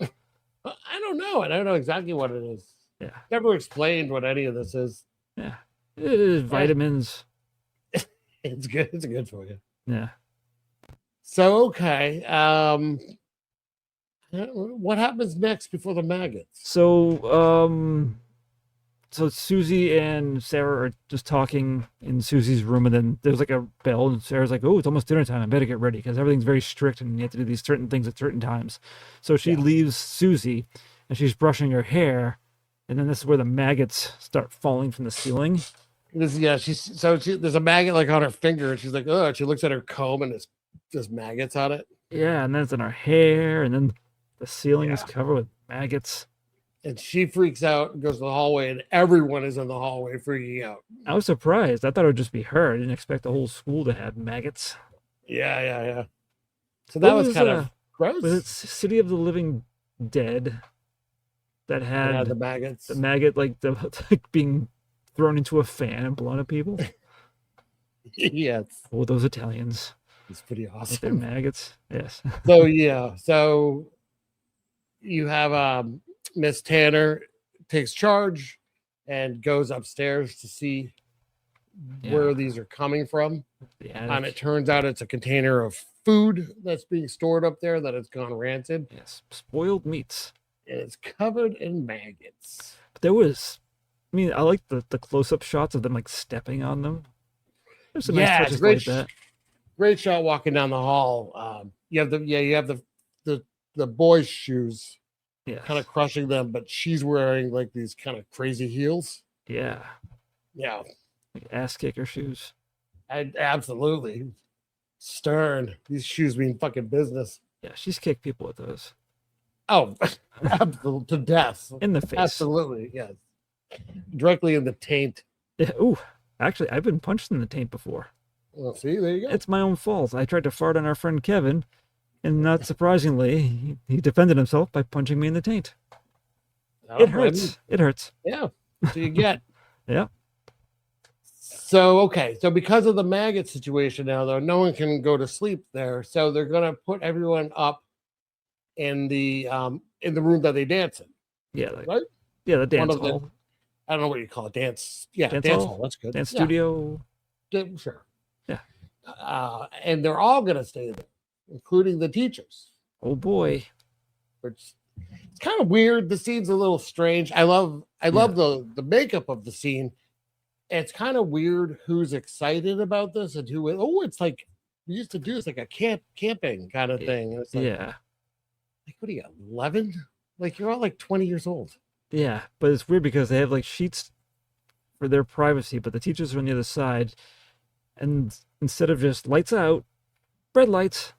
I don't know. I don't know exactly what it is. Yeah. Never explained what any of this is. Yeah. It is vitamins. It's good. It's good for you. Yeah. So, okay. What happens next before the maggots? So Suzy and Sarah are just talking in Suzy's room, and then there's like a bell, and Sarah's like, "Oh, it's almost dinner time. I better get ready," because everything's very strict, and you have to do these certain things at certain times. So she leaves Suzy, and she's brushing her hair, and then this is where the maggots start falling from the ceiling. There's a maggot like on her finger, and she's like, "Oh!" She looks at her comb, and there's maggots on it. Yeah, and then it's in her hair, and then the ceiling is covered with maggots. And she freaks out and goes to the hallway, and everyone is in the hallway freaking out. I was surprised. I thought it would just be her. I didn't expect the whole school to have maggots. Yeah. So that was kind of gross. Was it City of the Living Dead that had the maggots? The maggot like being thrown into a fan and blown at people? Yes. Oh, those Italians. It's pretty awesome. With their maggots. Yes. So you have Miss Tanner takes charge and goes upstairs to see where these are coming from. And it turns out it's a container of food that's being stored up there that has gone rancid. Yes, spoiled meats. And it's covered in maggots. But I like the close-up shots of them like stepping on them. There's some nice touches like that. Great shot walking down the hall. You have the boys' shoes. Yeah, kind of crushing them, but she's wearing like these kind of crazy heels. Yeah, like ass kicker shoes. Absolutely stern. These shoes mean fucking business. Yeah, she's kicked people with those. Oh, absolutely to death in the face. Absolutely, yes, directly in the taint. Yeah. Ooh, actually, I've been punched in the taint before. Well, see, there you go. It's my own fault. I tried to fart on our friend Kevin. And not surprisingly, he defended himself by punching me in the taint. It hurts. It hurts. Yeah. So you get. Yeah. So because of the maggot situation now, though, no one can go to sleep there. So they're gonna put everyone up in the room that they dance in. Yeah. Right. Yeah, the dance hall. I don't know what you call it. Dance. Yeah, dance hall. That's good. Dance studio. Sure. Yeah. And they're all gonna stay there, including the teachers. Oh boy. Which it's kind of weird. The scene's a little strange. I love the makeup of the scene. It's kind of weird who's excited about this and who it's like we used to do this like a camping kind of thing. And it's like, like what are you, 11? Like you're all like 20 years old. Yeah, but it's weird because they have like sheets for their privacy, but the teachers are on the other side, and instead of just lights out, red lights.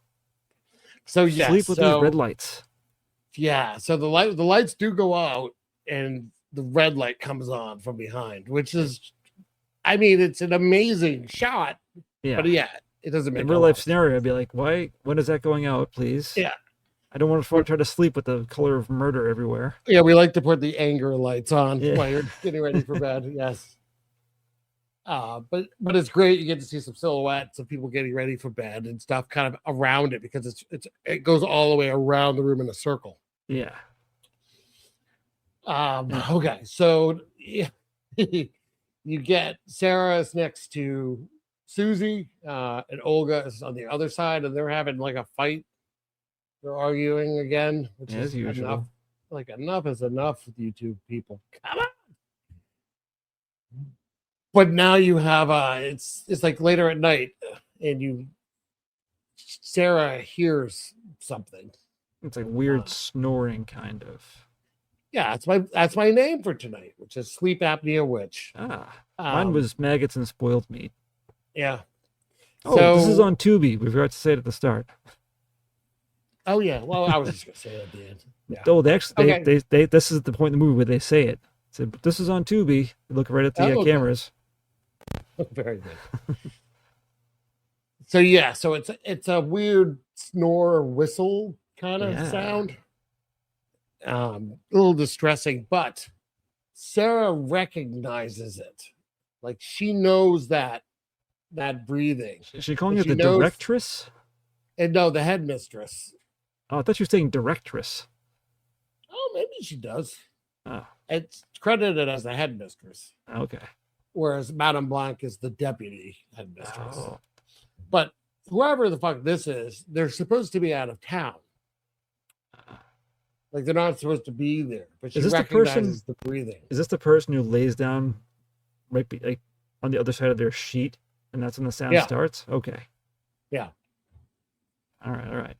So yes, sleep with these red lights. Yeah, so the lights do go out, and the red light comes on from behind, which is, I mean, it's an amazing shot. Yeah, but it doesn't make in real life scenario. I'd be like, why? When is that going out, please? Yeah, I don't want to try to sleep with the color of murder everywhere. Yeah, we like to put the anger lights on while you're getting ready for bed. Yes. But it's great. You get to see some silhouettes of people getting ready for bed and stuff kind of around it because it goes all the way around the room in a circle. Yeah. Okay, so yeah, you get Sarah's next to Suzy, and Olga is on the other side, and they're having like a fight. They're arguing again, which is usual. enough. Like enough is enough with you two people. Come on. But now you have it's like later at night, and Sarah hears something. It's like weird snoring, kind of. Yeah, that's my name for tonight, which is sleep apnea witch. Mine was maggots and spoiled meat. Yeah. Oh, this is on Tubi. We forgot to say it at the start. Oh yeah. Well, I was just gonna say it at the end. Yeah. Oh, they actually they this is the point in the movie where they say it. So this is on Tubi. Look right at the cameras. Very good. So yeah, so it's a weird snore whistle kind of sound. A little distressing, but Sarah recognizes it. Like she knows that breathing. Is she calling it the directress? And no, the headmistress. Oh, I thought you were saying directress. Oh, maybe she does. Oh. It's credited as the headmistress. Okay. Whereas Madame Blanc is the deputy headmistress. Oh. But whoever the fuck this is, they're supposed to be out of town. Like they're not supposed to be there. But she recognizes the breathing. Is this the person who lays down right like on the other side of their sheet, and that's when the sound starts? Okay. Yeah. All right.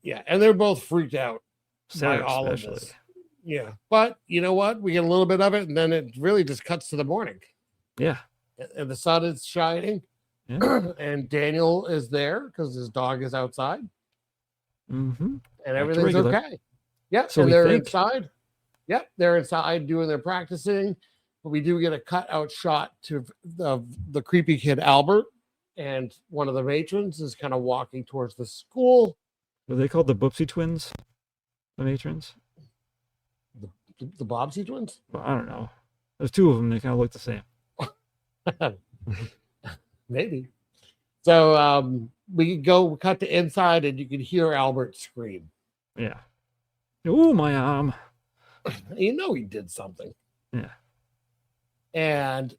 Yeah, and they're both freaked out Sarah by all especially. of this. Yeah, but you know what? We get a little bit of it, and then it really just cuts to the morning. Yeah. And the sun is shining, and Daniel is there because his dog is outside. Mm-hmm. And everything's okay. Yeah, so and they're inside. Yep, they're inside doing their practicing. But we do get a cut-out shot to the creepy kid Albert, and one of the matrons is kind of walking towards the school. Were they called the Boopsie twins? The matrons? The Bobsy twins? Well, I don't know. There's two of them. They kind of look the same. Maybe. So we cut to inside, and you can hear Albert scream. Yeah. Ooh, my arm. You know he did something. Yeah. And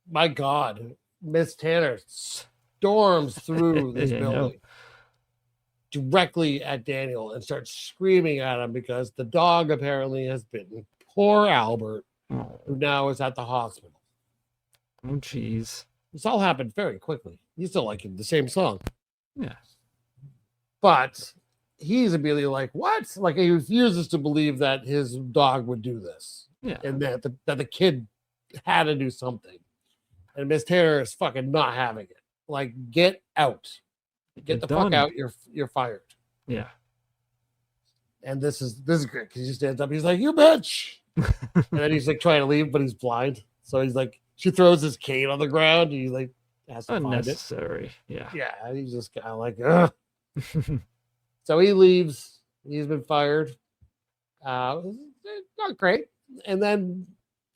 my God, Miss Tanner storms through this building directly at Daniel and starts screaming at him because the dog apparently has bitten poor Albert, who now is at the hospital. Oh, jeez. This all happened very quickly. You still like the same song. Yeah. But he's immediately like, what? Like he refuses to believe that his dog would do this. Yeah. And that the kid had to do something. And Miss Tanner is fucking not having it. Like, get out. Get the fuck out. You're fired. Yeah. And this is great because he stands up. He's like, you bitch. And then he's like trying to leave, but he's blind. So he's like, she throws his cane on the ground. And he like has to unnecessary. Find it. Yeah. He's just kind of like, ugh. So he leaves. He's been fired. Not great. And then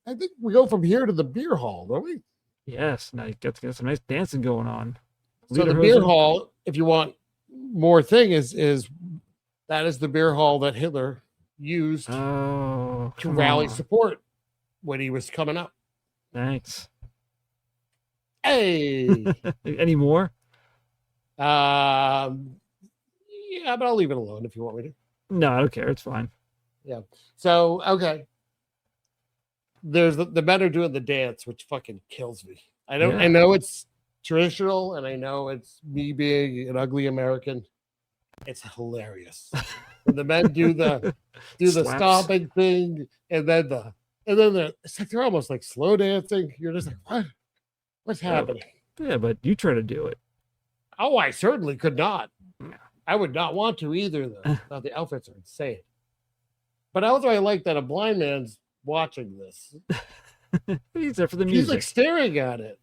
I think we go from here to the beer hall, don't we? Yes. Now you get some nice dancing going on. So the beer hall, if you want more thing, is that is the beer hall that Hitler used to rally support when he was coming up. Thanks. Hey. Any more? Yeah, but I'll leave it alone if you want me to. No, I don't care. It's fine. Yeah. So okay. There's the men are doing the dance, which fucking kills me. I know it's traditional, and I know it's me being an ugly American. It's hilarious. When the men do the stomping thing, and then it's like they're almost like slow dancing. You're just like, what's happening? Yeah, but you try to do it. Oh, I certainly could not. I would not want to either, though. The outfits are insane. But also, I like that a blind man's watching this. He's there for the music. He's like staring at it.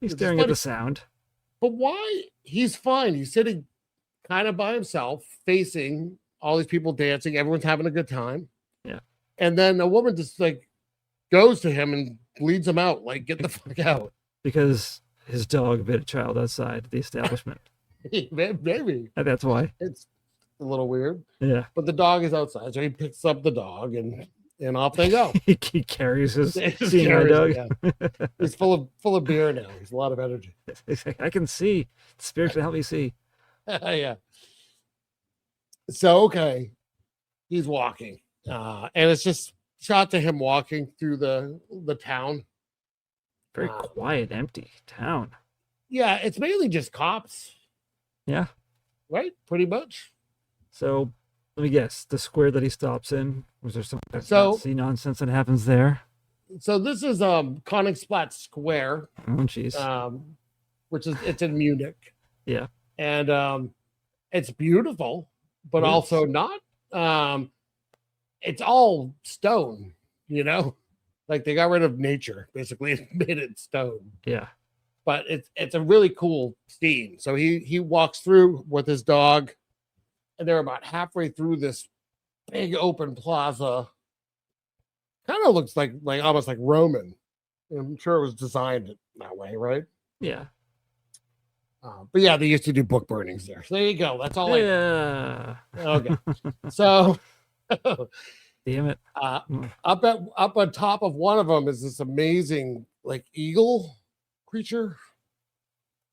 He's staring at the sound. But why? He's fine. He's sitting kind of by himself, facing all these people dancing. Everyone's having a good time. Yeah. And then a woman just like goes to him and bleeds him out. Like, get the fuck out. Because his dog bit a child outside the establishment. Maybe. And that's why. It's a little weird. Yeah. But the dog is outside, so he picks up the dog and off they go. He carries his seeing eye dog. Yeah. He's full of beer now. He's a lot of energy. I can see. The spirit can help me see. Yeah. So okay, he's walking, and it's just shot to him walking through the town. Very quiet, empty town. Yeah, it's mainly just cops. Yeah. Right? Pretty much. So let me guess. The square that he stops in, was there some Nazi nonsense that happens there? So this is Koningsplatz Square. Oh jeez. It's in Munich. Yeah. And it's beautiful, but also not. It's all stone, like they got rid of nature, basically, and made it stone. Yeah. But it's a really cool scene. So he walks through with his dog, and they're about halfway through this big open plaza. Kind of looks like almost like Roman. I'm sure it was designed that way, right? Yeah. But yeah, they used to do book burnings there. So there you go. That's all. Yeah. Okay. So, damn it. Up on top of one of them is this amazing like eagle creature.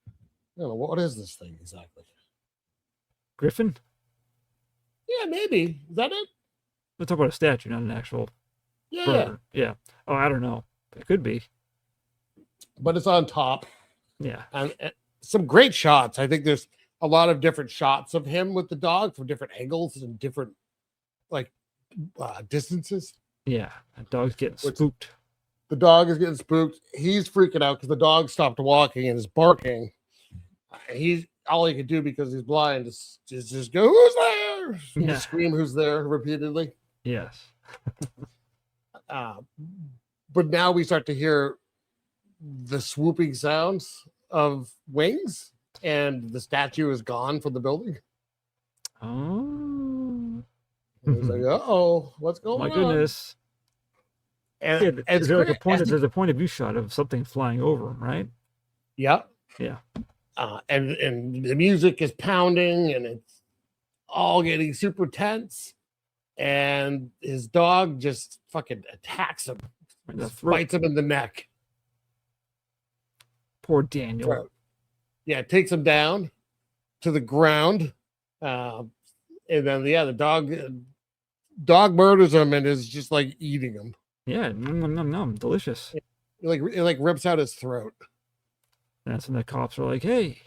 I don't know, what is this thing exactly? Griffin? Yeah, maybe. Is that it? We're talking about a statue, not an actual bird. Yeah. Oh, I don't know. It could be. But it's on top. Yeah. And some great shots. I think there's a lot of different shots of him with the dog from different angles and different distances. Yeah. The dog's getting spooked. The dog is getting spooked. He's freaking out because the dog stopped walking and is barking. He's all he could do because he's blind is just go, who's there? Yeah. Scream, who's there repeatedly. Yes. But now we start to hear the swooping sounds of wings, and the statue is gone from the building. Oh. And he's like, uh-oh, what's going on? My goodness. And is there like there's a point of view shot of something flying over him, right? Yeah. Yeah. And the music is pounding, and it's all getting super tense. And his dog just fucking attacks him, bites him in the neck. Poor Daniel. Yeah, takes him down to the ground, and then the dog murders him and is just like eating him. Yeah, nom, delicious. It like rips out his throat. And that's when the cops are like, "Hey."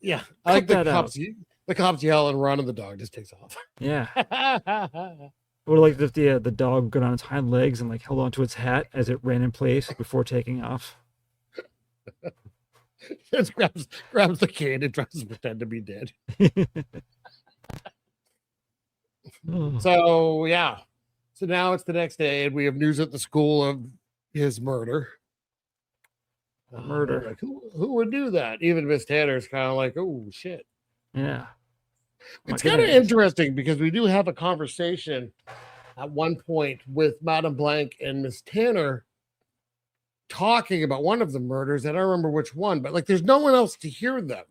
Yeah, I like the cops. The cops yell and run, and the dog just takes off. Yeah. Or like if the dog got on its hind legs and like held onto its hat as it ran in place before taking off. Just grabs the cane and tries to pretend to be dead. So yeah. So now it's the next day, and we have news at the school of his murder. Like, who would do that? Even Miss Tanner's kind of like, oh shit. Yeah. It's kind of interesting because we do have a conversation at one point with Madame Blanc and Miss Tanner talking about one of the murders. I don't remember which one, but like there's no one else to hear them.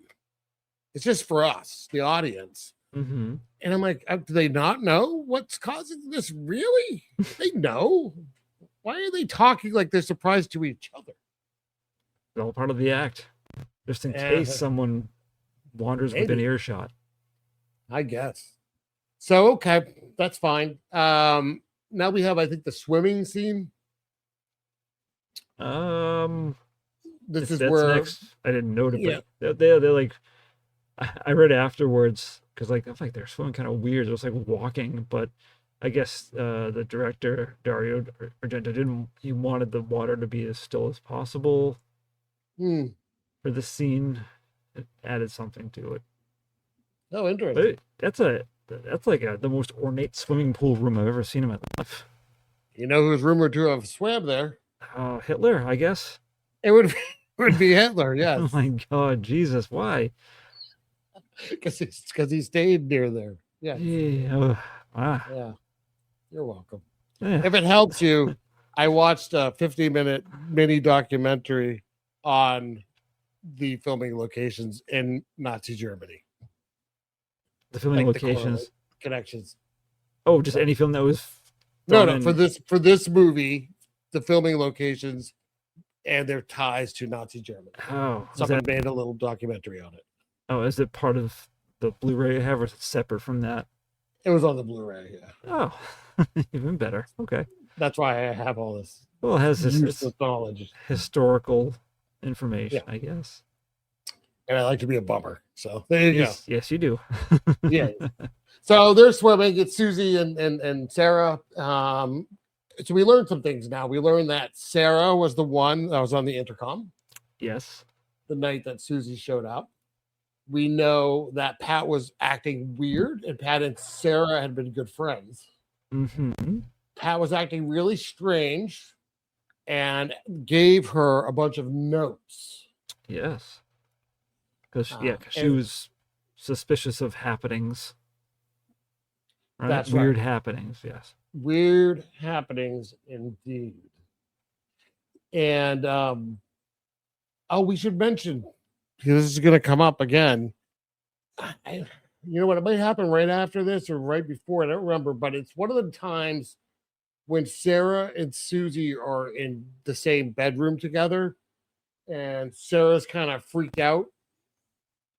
It's just for us, the audience. Mm-hmm. And I'm like, do they not know what's causing this? Really? They know. Why are they talking like they're surprised to each other? It's all part of the act. Just in case someone wanders within earshot. I guess. So, okay, that's fine. Now we have, I think, the swimming scene. This is where next. I didn't note it, but they're like, I read afterwards because like I feel like they're swimming kind of weird. It was like walking, but I guess the director Dario Argento he wanted the water to be as still as possible for the scene. It added something to it. Oh, interesting. But that's like the most ornate swimming pool room I've ever seen in my life. You know who's rumored to have swam there? Hitler, I guess. It would be Hitler, yes. Oh my God, Jesus, why? Because he stayed near there. Yeah. Yeah. Yeah. You're welcome. Yeah. If it helps you, I watched a 50-minute mini documentary on the filming locations in Nazi Germany. The filming Like the locations. Connections. Oh, just any film that was. No, for this movie, the filming locations and their ties to Nazi Germany. Oh, someone made a little documentary on it. Oh, is it part of the Blu-ray you have, or is it separate from that? It was on the Blu-ray, yeah. Oh, even better. Okay. That's why I have all this. Well, it has this knowledge, historical information, I guess. And I like to be a bummer, so there you go. Yes, you do. Yeah. So they're swimming. It's Suzy and Sarah. So we learned some things now. We learned that Sarah was the one that was on the intercom. Yes. The night that Suzy showed up. We know that Pat was acting weird, and Pat and Sarah had been good friends. Mm-hmm. Pat was acting really strange and gave her a bunch of notes. Yes. Because she was suspicious of happenings. Right? That's weird right. happenings, yes. Weird happenings indeed. And we should mention, because this is going to come up again. You know what? It might happen right after this or right before. I don't remember, but it's one of the times when Sarah and Suzy are in the same bedroom together, and Sarah's kind of freaked out.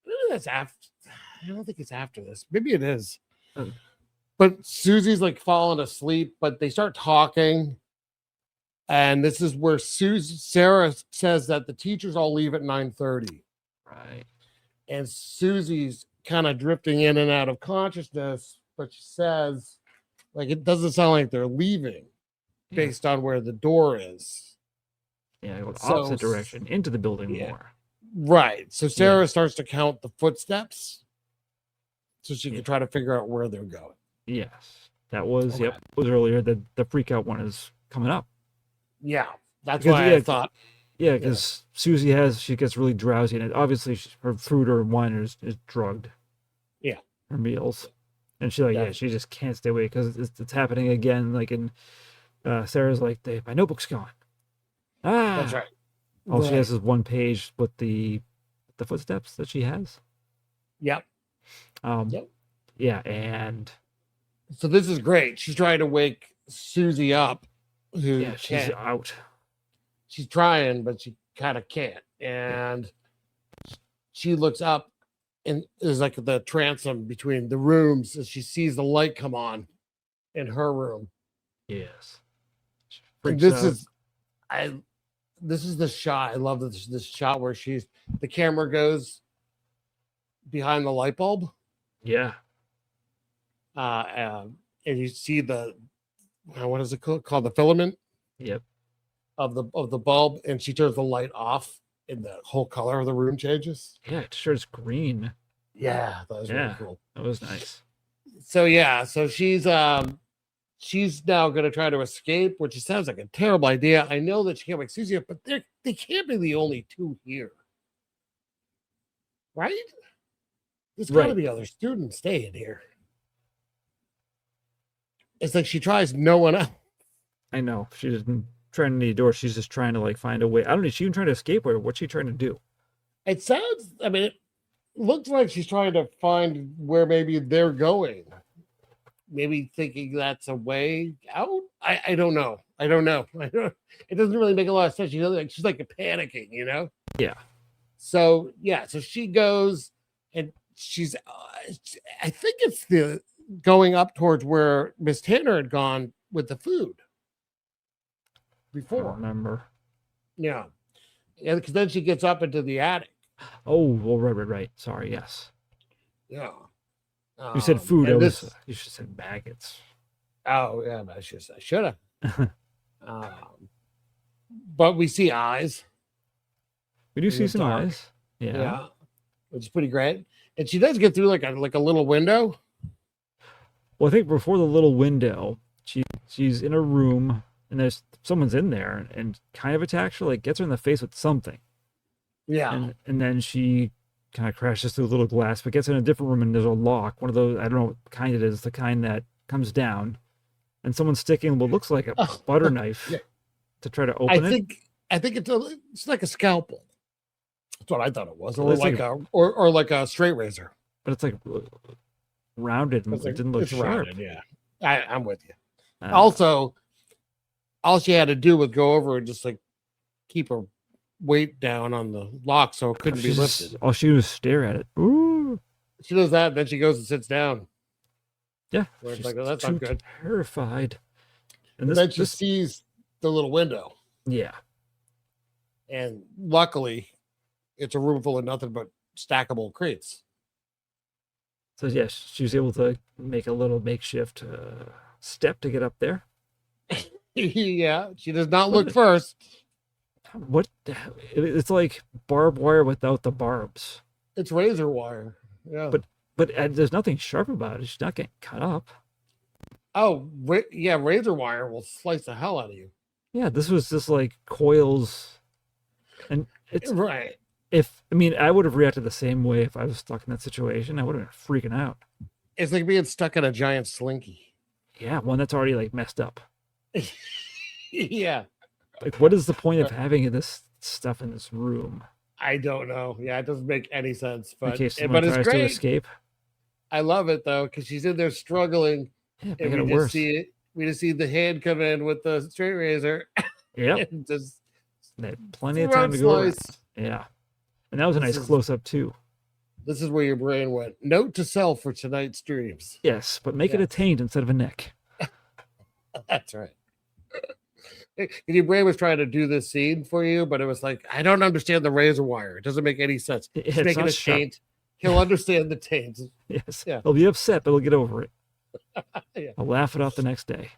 Maybe that's after. I don't think it's after this. Maybe it is. But Susie's like falling asleep, but they start talking. And this is where Sarah says that the teachers all leave at 9:30. Right. And Susie's kind of drifting in and out of consciousness, but she says, like, it doesn't sound like they're leaving based on where the door is. Yeah, go the opposite direction, into the building more. Right. So Sarah starts to count the footsteps so she can try to figure out where they're going. Yes. That was, was earlier. The freak out one is coming up. Yeah. That's why I thought. Yeah, because Suzy she gets really drowsy, and obviously her food or wine is drugged. Yeah. Her meals. And she she just can't stay awake because it's happening again. Like, in Sarah's like, my notebook's gone. That's right. All she has is one page with the footsteps that she has. Yep. Yeah, and so this is great. She's trying to wake Suzy up. She's out. She's trying, but she kind of can't. And she looks up, and there's like the transom between the rooms as she sees the light come on in her room. Yes. And this is the shot. I love this shot where the camera goes behind the light bulb. Yeah. And you see what is it called? The filament. Yep. Of the bulb, and she turns the light off, and the whole color of the room changes. Yeah, it turns green. Yeah, that was really cool. That was nice. So she's now going to try to escape, which sounds like a terrible idea. I know that she can't wake Suzy up, but they can't be the only two here, right? There's got to be other students staying here. It's like she tries no one else. I know. She doesn't trying to need a door. She's just trying to find a way. I don't know. Is she even trying to escape, or what's she trying to do? It sounds. I mean, it looks like she's trying to find where maybe they're going. Maybe thinking that's a way out. I don't know. It doesn't really make a lot of sense. She's like panicking, you know? Yeah. So she goes, and she's. I think it's the going up towards where Miss Tanner had gone with the food. Before. I don't remember. Yeah. Because then she gets up into the attic. Oh, well, right. Sorry, yes. Yeah. You said food. You should have said maggots. Oh, yeah, I should have. But we see eyes. We do see some eyes. Yeah. Which is pretty great. And she does get through like a little window. Well, I think before the little window, she's in a room, and someone's in there and kind of attacks her, like gets her in the face with something. Yeah. And then she kind of crashes through a little glass, but gets in a different room, and there's a lock. One of those, I don't know what kind it is, the kind that comes down, and someone's sticking what looks like a butter knife to try to open it. I think it's like a scalpel. That's what I thought it was, It or looks like like or like a straight razor. But it's like rounded and It's like, it didn't look it's sharp. rounded, yeah. I'm with you. Uh, Also, all she had to do was go over and just like keep her weight down on the lock so it couldn't be lifted. All she was stare at it. Ooh. She does that, then she goes and sits down. Yeah. Where it's She's like, oh, that's too not good. terrified. And then she sees the little window. Yeah. And luckily, it's a room full of nothing but stackable crates. So yes, she was able to make a little makeshift step to get up there. Yeah, she does not look first. What? It's like barbed wire without the barbs. It's razor wire. Yeah. But there's nothing sharp about it. She's not getting cut up. Oh, yeah, razor wire will slice the hell out of you. Yeah, this was just like coils, and it's right. I would have reacted the same way if I was stuck in that situation. I would have been freaking out. It's like being stuck in a giant slinky. Yeah, one that's already like messed up. Yeah. Like, what is the point of having this stuff in this room? I don't know. Yeah, it doesn't make any sense. But in case someone it's tries great to escape. I love it though, because she's in there struggling. Yeah, and it we worse. just see it. We just see the hand come in with the straight razor. Yep. And just they had plenty of time to go around. slice. Yeah. And that was a nice close-up too. This is where your brain went. Note to self for tonight's streams. Yes, but make it a taint instead of a neck. That's right. And your brain was trying to do this scene for you, but it was like, I don't understand the razor wire. It doesn't make any sense. Just make it a taint. He'll understand the taint. Yes. Yeah. He'll be upset, but he'll get over it. Yeah. I'll laugh it off the next day.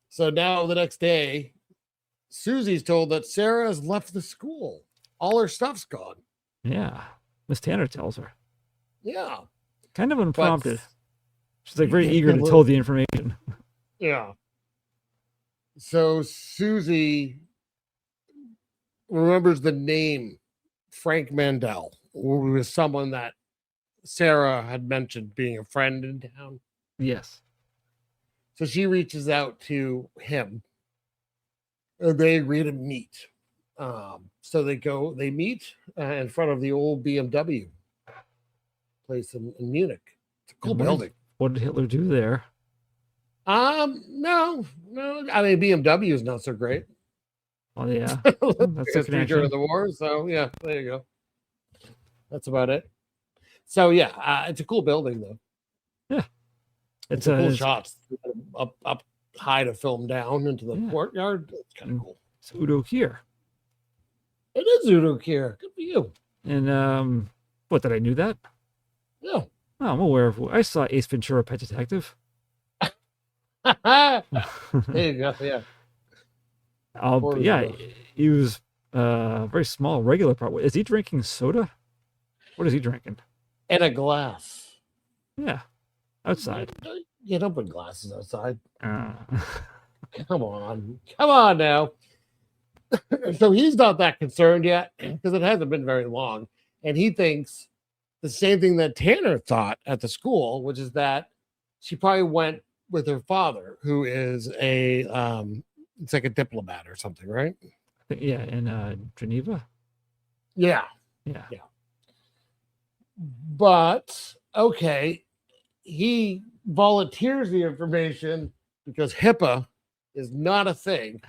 So now the next day, Susie's told that Sarah has left the school. All her stuff's gone. Yeah. Miss Tanner tells her. Yeah. Kind of unprompted. She's like very eager to tell the information. Yeah. So Suzy remembers the name Frank Mandel, who was someone that Sarah had mentioned being a friend in town. Yes. So she reaches out to him and they agree to meet. So they meet in front of the old BMW place in Munich. It's a cool building. What did Hitler do there? No. I mean, BMW is not so great. Oh yeah, that's a connection of the war. So yeah, there you go. That's about it. So yeah, it's a cool building though. Yeah, it's a cool shot up high to film down into the courtyard. It's kind of cool. It's Udo Kier. It is Udo Kier. Good for you. And what did I knew that? No. Oh, I'm aware of. I saw Ace Ventura: Pet Detective. There you go. Yeah. Yeah, he was very small, regular part. Is he drinking soda? What is he drinking? In a glass. Yeah, outside. You don't put glasses outside. Come on now. So he's not that concerned yet because it hasn't been very long, and he thinks the same thing that Tanner thought at the school, which is that she probably went with her father, who is it's like a diplomat or something, right? Yeah, in Geneva. Yeah. But okay, he volunteers the information because HIPAA is not a thing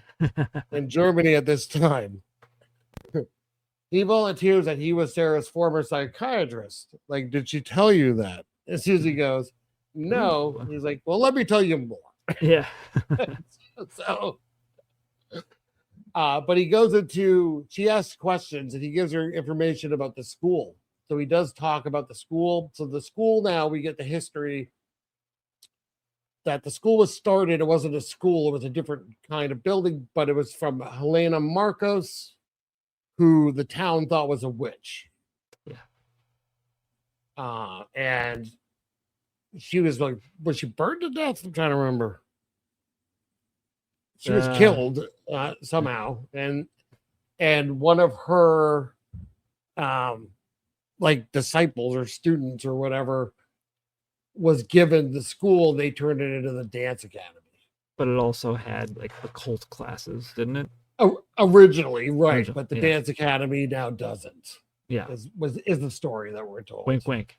in Germany at this time. He volunteers that he was Sarah's former psychiatrist. Like, did she tell you that? And Susie goes, no. He's like, well, let me tell you more. Yeah. So, but he goes into, she asks questions and he gives her information about the school. So he does talk about the school. So the school now, we get the history that the school was started. It wasn't a school. It was a different kind of building, but it was from Helena Marcos, who the town thought was a witch. Yeah. And she was like, was she burned to death? I'm trying to remember. She was killed somehow. And one of her like disciples or students or whatever was given the school. They turned it into the dance academy. But it also had like occult classes, didn't it? Originally, right? Original, But the yeah. dance academy now doesn't. Yeah. Is the story that we're told. Wink, wink.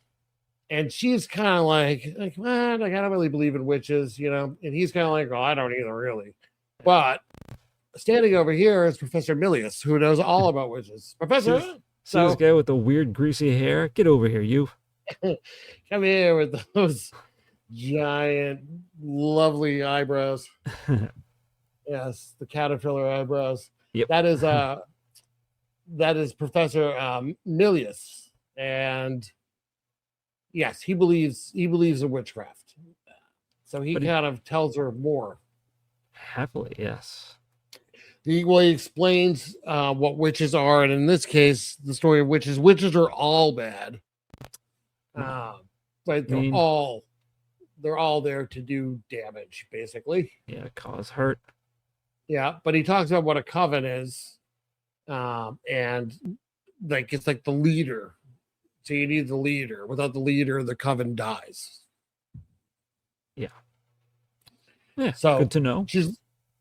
And she's kind of like, man, like, I don't really believe in witches, you know. And he's kind of like, well, I don't either, really. But standing over here is Professor Milius, who knows all about witches. Professor, See this guy with the weird greasy hair? Get over here, you. come here with those giant, lovely eyebrows. Yes, the caterpillar eyebrows. Yep. That is Professor Milius, and yes, he believes in witchcraft. So he kind of tells her more. Happily, yes. He explains what witches are, and in this case, the story of witches are all bad. But they're all there to do damage, basically. Yeah, cause hurt. Yeah, but he talks about what a coven is, and like it's like the leader. So you need the leader. Without the leader, the coven dies. Yeah. Yeah. So good to know.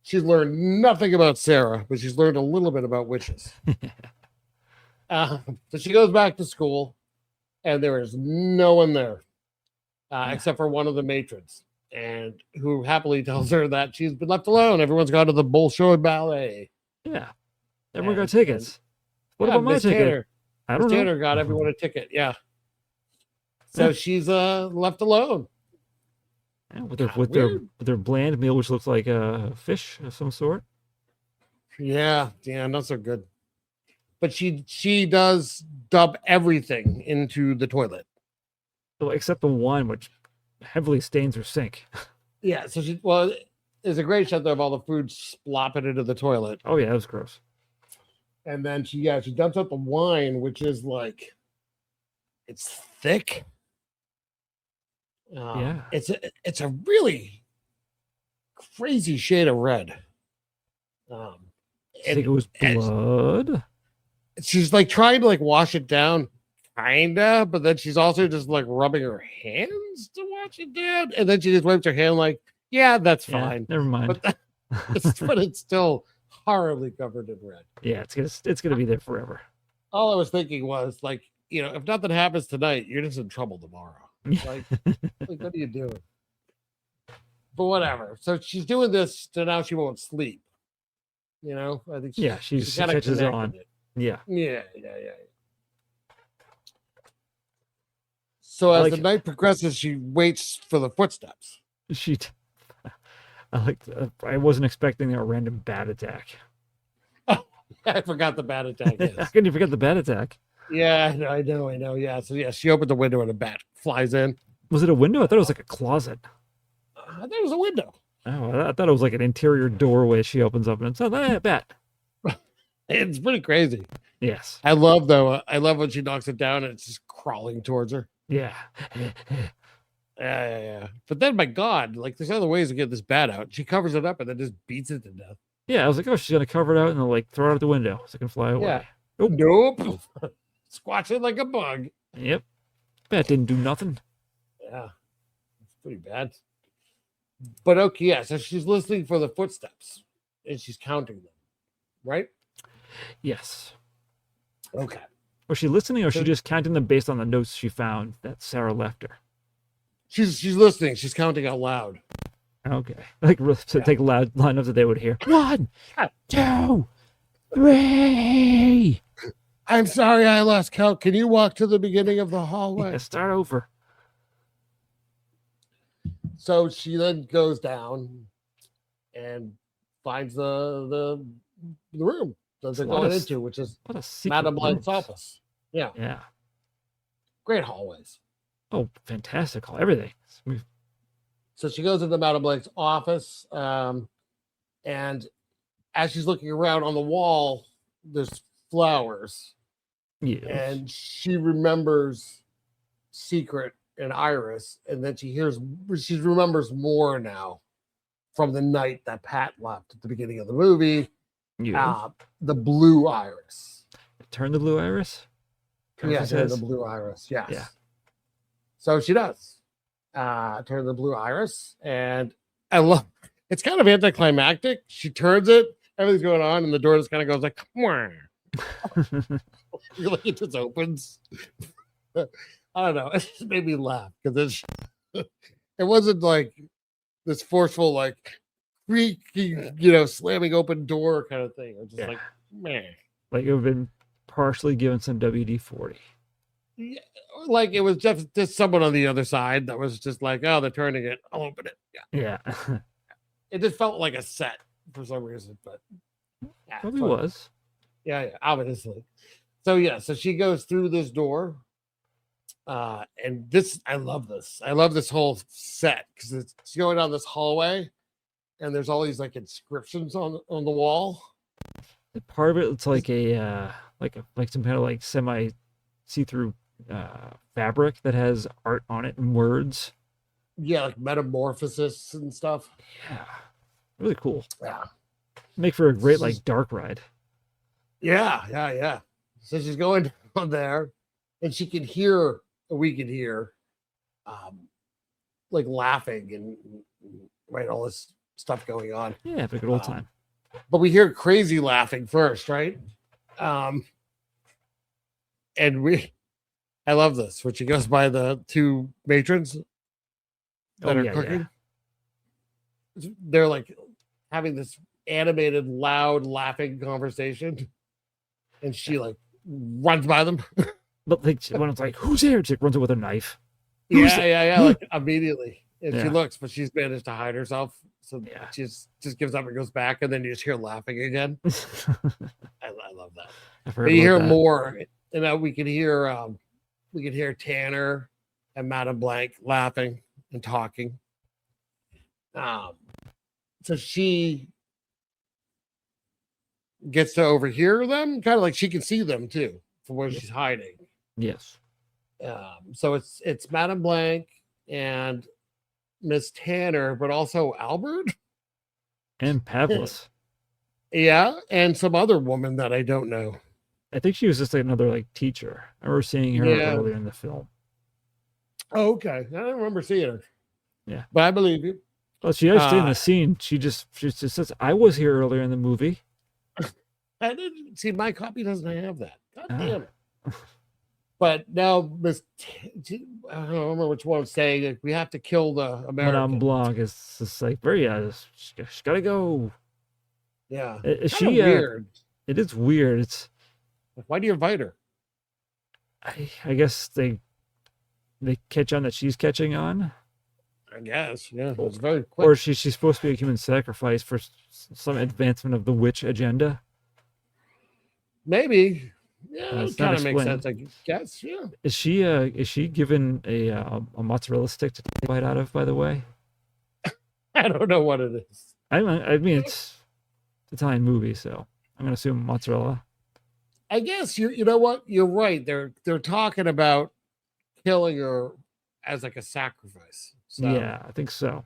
She's learned nothing about Sarah, but she's learned a little bit about witches. So she goes back to school, and there is no one there except for one of the matrons, and who happily tells her that she's been left alone. Everyone's gone to the Bolshoi Ballet. Yeah. Everyone got tickets. What about my Miss ticket? Tanner, I don't Miss know. Tanner got everyone a ticket. Yeah. So she's left alone. Yeah, with their bland meal, which looks like a fish of some sort. Yeah, not so good. But she does dump everything into the toilet. Well, except the wine, which heavily stains her sink. Yeah, so there's a great shot there of all the food splopping into the toilet. Oh yeah, that was gross. And then she dumps out the wine, which is like, it's thick. Yeah, it's a really crazy shade of red. I think it was blood. She's like trying to like wash it down, kinda, but then she's also just like rubbing her hands to wash it down, and then she just wipes her hand like, yeah, that's fine. Never mind. But it's still horribly covered in red. Yeah, it's gonna be there forever. All I was thinking was like, if nothing happens tonight, you're just in trouble tomorrow. Like what are you doing? But whatever. So she's doing this, so now she won't sleep. I think she catches on. Yeah. So as the night progresses, she waits for the footsteps. I wasn't expecting a random bat attack. I forgot the bat attack. Yes. How can you forget the bat attack? Yeah, I know. Yeah. So she opened the window and a bat flies in. Was it a window? I thought it was like a closet. I thought it was a window. Oh, I thought it was like an interior doorway she opens up and it's a bat. It's pretty crazy. Yes. I love when she knocks it down and it's just crawling towards her. Yeah. Yeah. But then, my God, like there's other ways to get this bat out. She covers it up and then just beats it to death. Yeah, I was like, oh, she's gonna cover it out and then like throw it out the window so it can fly away. Yeah. Nope. Squash it like a bug. Yep. Bat didn't do nothing. Yeah. It's pretty bad. But okay, yeah. So she's listening for the footsteps and she's counting them, right? Yes. Okay. Was she listening or was she just counting them based on the notes she found that Sarah left her? She's listening. She's counting out loud. Okay. Like take loud enough that they would hear. 1, 2, 3. I'm sorry I lost count. Can you walk to the beginning of the hallway? Yeah, start over. So she then goes down and finds the room that they're going into, which is Madame Blank's office. Yeah. Yeah. Great hallways. Oh, fantastic. Everything. So she goes into Madame Blank's office, and as she's looking around on the wall, there's flowers. Yes. And she remembers Secret and Iris, and then she remembers more now from the night that Pat left at the beginning of the movie. Yeah. The blue iris. Turn the blue iris? Yeah, turn the blue iris. Yes. Yeah. So she does turn the blue iris, and I love it's kind of anticlimactic. She turns it, everything's going on, and the door just kind of goes like, "Wah." Like it just opens. I don't know. It just made me laugh because it wasn't like this forceful, like creaking, slamming open door kind of thing. It was just like, man. Like it would have been partially given some WD-40. Yeah, like it was just someone on the other side that was just like, oh, they're turning it. I'll open it. Yeah. It just felt like a set for some reason, but yeah, probably was. Yeah, obviously. So she goes through this door. And this, I love this. I love this whole set because it's going down this hallway, and there's all these like inscriptions on the wall. Part of it, it's like like some kind of like semi see-through fabric that has art on it and words. Yeah, like metamorphosis and stuff. Yeah, really cool. Yeah, make for a great like dark ride. Yeah. So she's going on there, and we can hear, like laughing and right, all this stuff going on. Yeah, have a good old time. But we hear crazy laughing first, right? And I love this, when she goes by the two matrons that are cooking. Yeah. They're like having this animated, loud, laughing conversation, and she like runs by them. But like when it's like, "Who's here?" She runs in with a knife. Yeah, like immediately. And she looks, but she's managed to hide herself. So she just gives up and goes back, and then you just hear laughing again. I love that. But you hear more, and we can hear Tanner and Madame Blanc laughing and talking. So she gets to overhear them, kind of like she can see them too from where she's hiding. Yes. So it's Madame Blanc and Miss Tanner, but also Albert and Pavlos. Yeah, and some other woman that I don't know. I think she was just like another like teacher. I remember seeing her earlier in the film. Oh, okay. I don't remember seeing her. Yeah, but I believe you. Well, she actually in the scene. She just says, "I was here earlier in the movie." I didn't see, my copy doesn't have that. God damn it. But now Miss, I don't remember which one was saying, like, we have to kill the American. Madame Blanc is just like very, she's got to go. Yeah. Is she weird? It is weird. It's why do you invite her? I guess they catch on that she's catching on. I guess, yeah. It's very quick. Or she's supposed to be a human sacrifice for some advancement of the witch agenda. Maybe. Yeah, it kind of makes sense, I guess. Yeah. Is she given a mozzarella stick to take a bite out of, by the way? I don't know what it is. I mean it's an Italian movie, so I'm gonna assume mozzarella. I guess you know what? You're right. They're talking about killing her as like a sacrifice. So, yeah, I think so.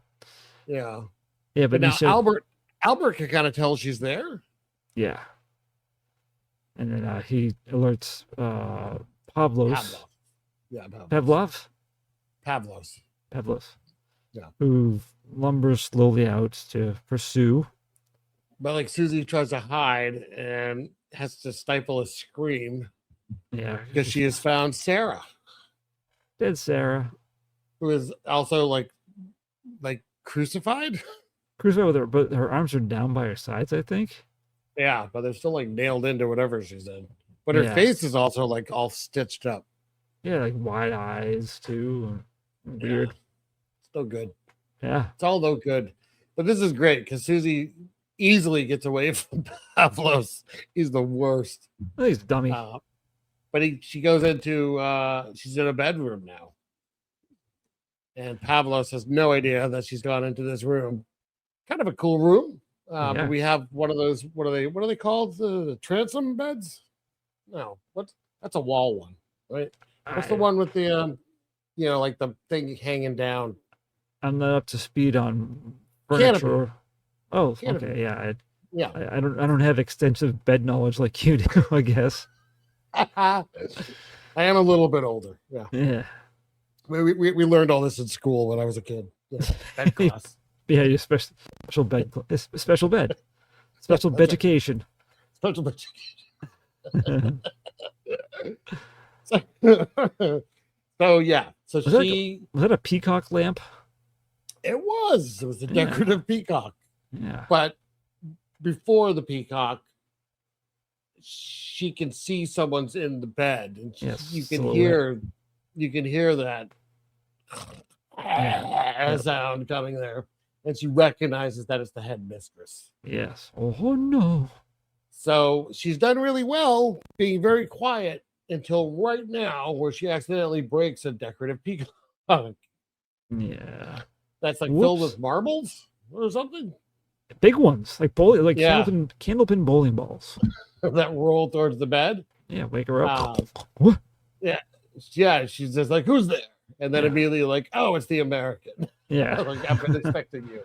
Yeah. Yeah, but now Albert can kind of tell she's there. Yeah. And then he alerts Pavlos. Yeah, Pavlos. Yeah. Who lumbers slowly out to pursue. But like Suzy tries to hide and has to stifle a scream. Yeah. Because she has found Sarah. Dead Sarah. Who is also like crucified. Crucified with her, but her arms are down by her sides, I think. Yeah, but they're still like nailed into whatever she's in. But her face is also like all stitched up. Yeah, like wide eyes too. Weird. Yeah. Still good. Yeah. It's all though good. But this is great because Suzy easily gets away from Pavlos. He's the worst. Oh, he's a dummy. But she goes into she's in a bedroom now. And Pavlos has no idea that she's gone into this room. Kind of a cool room. But we have one of those, what are they called? The transom beds? No, that's a wall one, right? What's the one with the like the thing hanging down? I'm not up to speed on furniture. Canopy. Oh, Canopy. Okay, yeah. I don't have extensive bed knowledge like you do, I guess. I am a little bit older. Yeah. Yeah. We learned all this in school when I was a kid. Yeah, bed class. Yeah, your special bed. Special bed. Special education. Special education. So yeah. So was that a peacock lamp? It was a decorative peacock. Yeah. But before the peacock, she can see someone's in the bed, and you can hear that sound coming there, and she recognizes that it's the headmistress. Yes. Oh no. So she's done really well being very quiet until right now, where she accidentally breaks a decorative peacock. Yeah. That's like filled with marbles or something. Big ones, like candlepin bowling balls that roll towards the bed. Yeah, wake her up. Yeah. She's just like, "Who's there?" And then immediately like, "Oh, it's the American." Yeah, like I've been expecting you.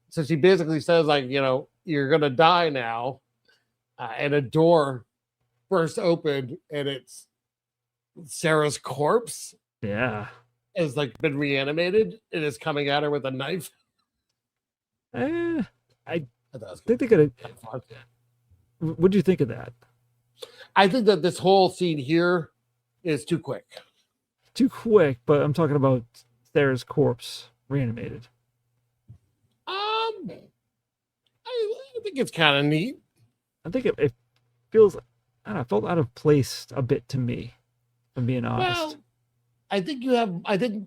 So she basically says, like, you're gonna die now, and a door bursts open, and it's Sarah's corpse. Yeah, has like been reanimated. It is coming at her with a knife. I think they could have. What do you think of that? I think that this whole scene here is too quick. Too quick, but I'm talking about Sarah's corpse reanimated. I think it's kind of neat. I think it feels. I don't know, it felt out of place a bit to me. If I'm being honest. Well, I think you have. I think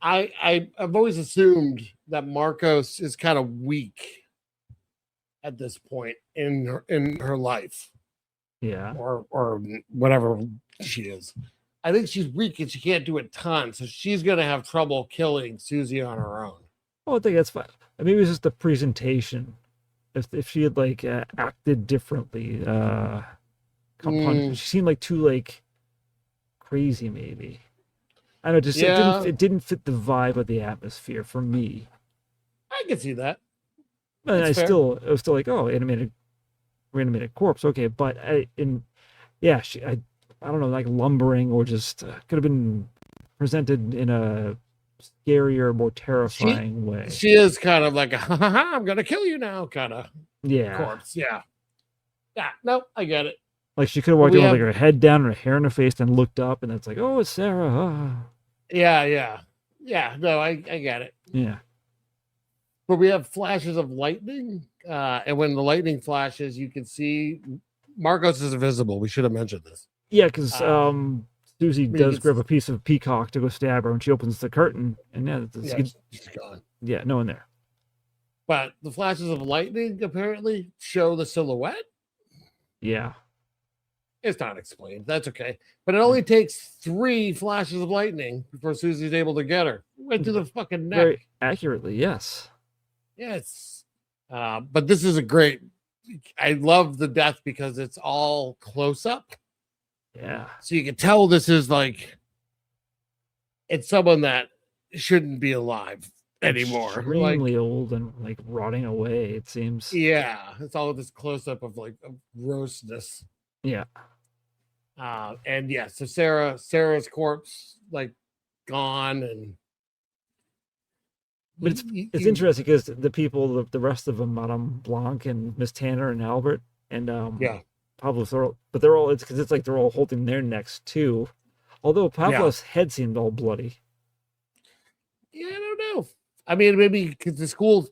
I've always assumed that Marcos is kind of weak at this point in her life. Yeah. Or whatever she is. I think she's weak and she can't do a ton, so she's gonna have trouble killing Suzy on her own. Oh, I think that's fine. Maybe it's just the presentation. If she had like acted differently, she seemed like too like crazy maybe. I don't know, just it didn't fit the vibe of the atmosphere for me. I can see that. And it was still like, oh, reanimated corpse, okay, but I don't know, like lumbering or just could have been presented in a scarier, more terrifying way. She is kind of like I'm gonna kill you now kind of corpse. Yeah. No, I get it. Like she could have walked in with like her head down, her hair in her face, and looked up, and it's like, oh, it's Sarah. Yeah. No, I get it. Yeah. But we have flashes of lightning, and when the lightning flashes, you can see Marcos is invisible. We should have mentioned this. Yeah, because Suzy does grab a piece of peacock to go stab her, and she opens the curtain, and she's gone. Yeah, no one there. But the flashes of lightning apparently show the silhouette. Yeah. It's not explained. That's okay. But it only takes 3 flashes of lightning before Suzy's able to get her. Right to the fucking neck. Very accurately, yes. Yes. But this is I love the death because it's all close up. Yeah. So you can tell this is like, it's someone that shouldn't be alive anymore. Extremely old and like rotting away, it seems. Yeah. It's all this close up of like grossness. Yeah. And yeah, so Sarah's corpse like gone, and but it's interesting because the rest of them, Madame Blanc and Miss Tanner and Albert and Pablo, but it's like they're all holding their necks too. Although Pablo's head seemed all bloody. Yeah, I don't know. I mean, maybe because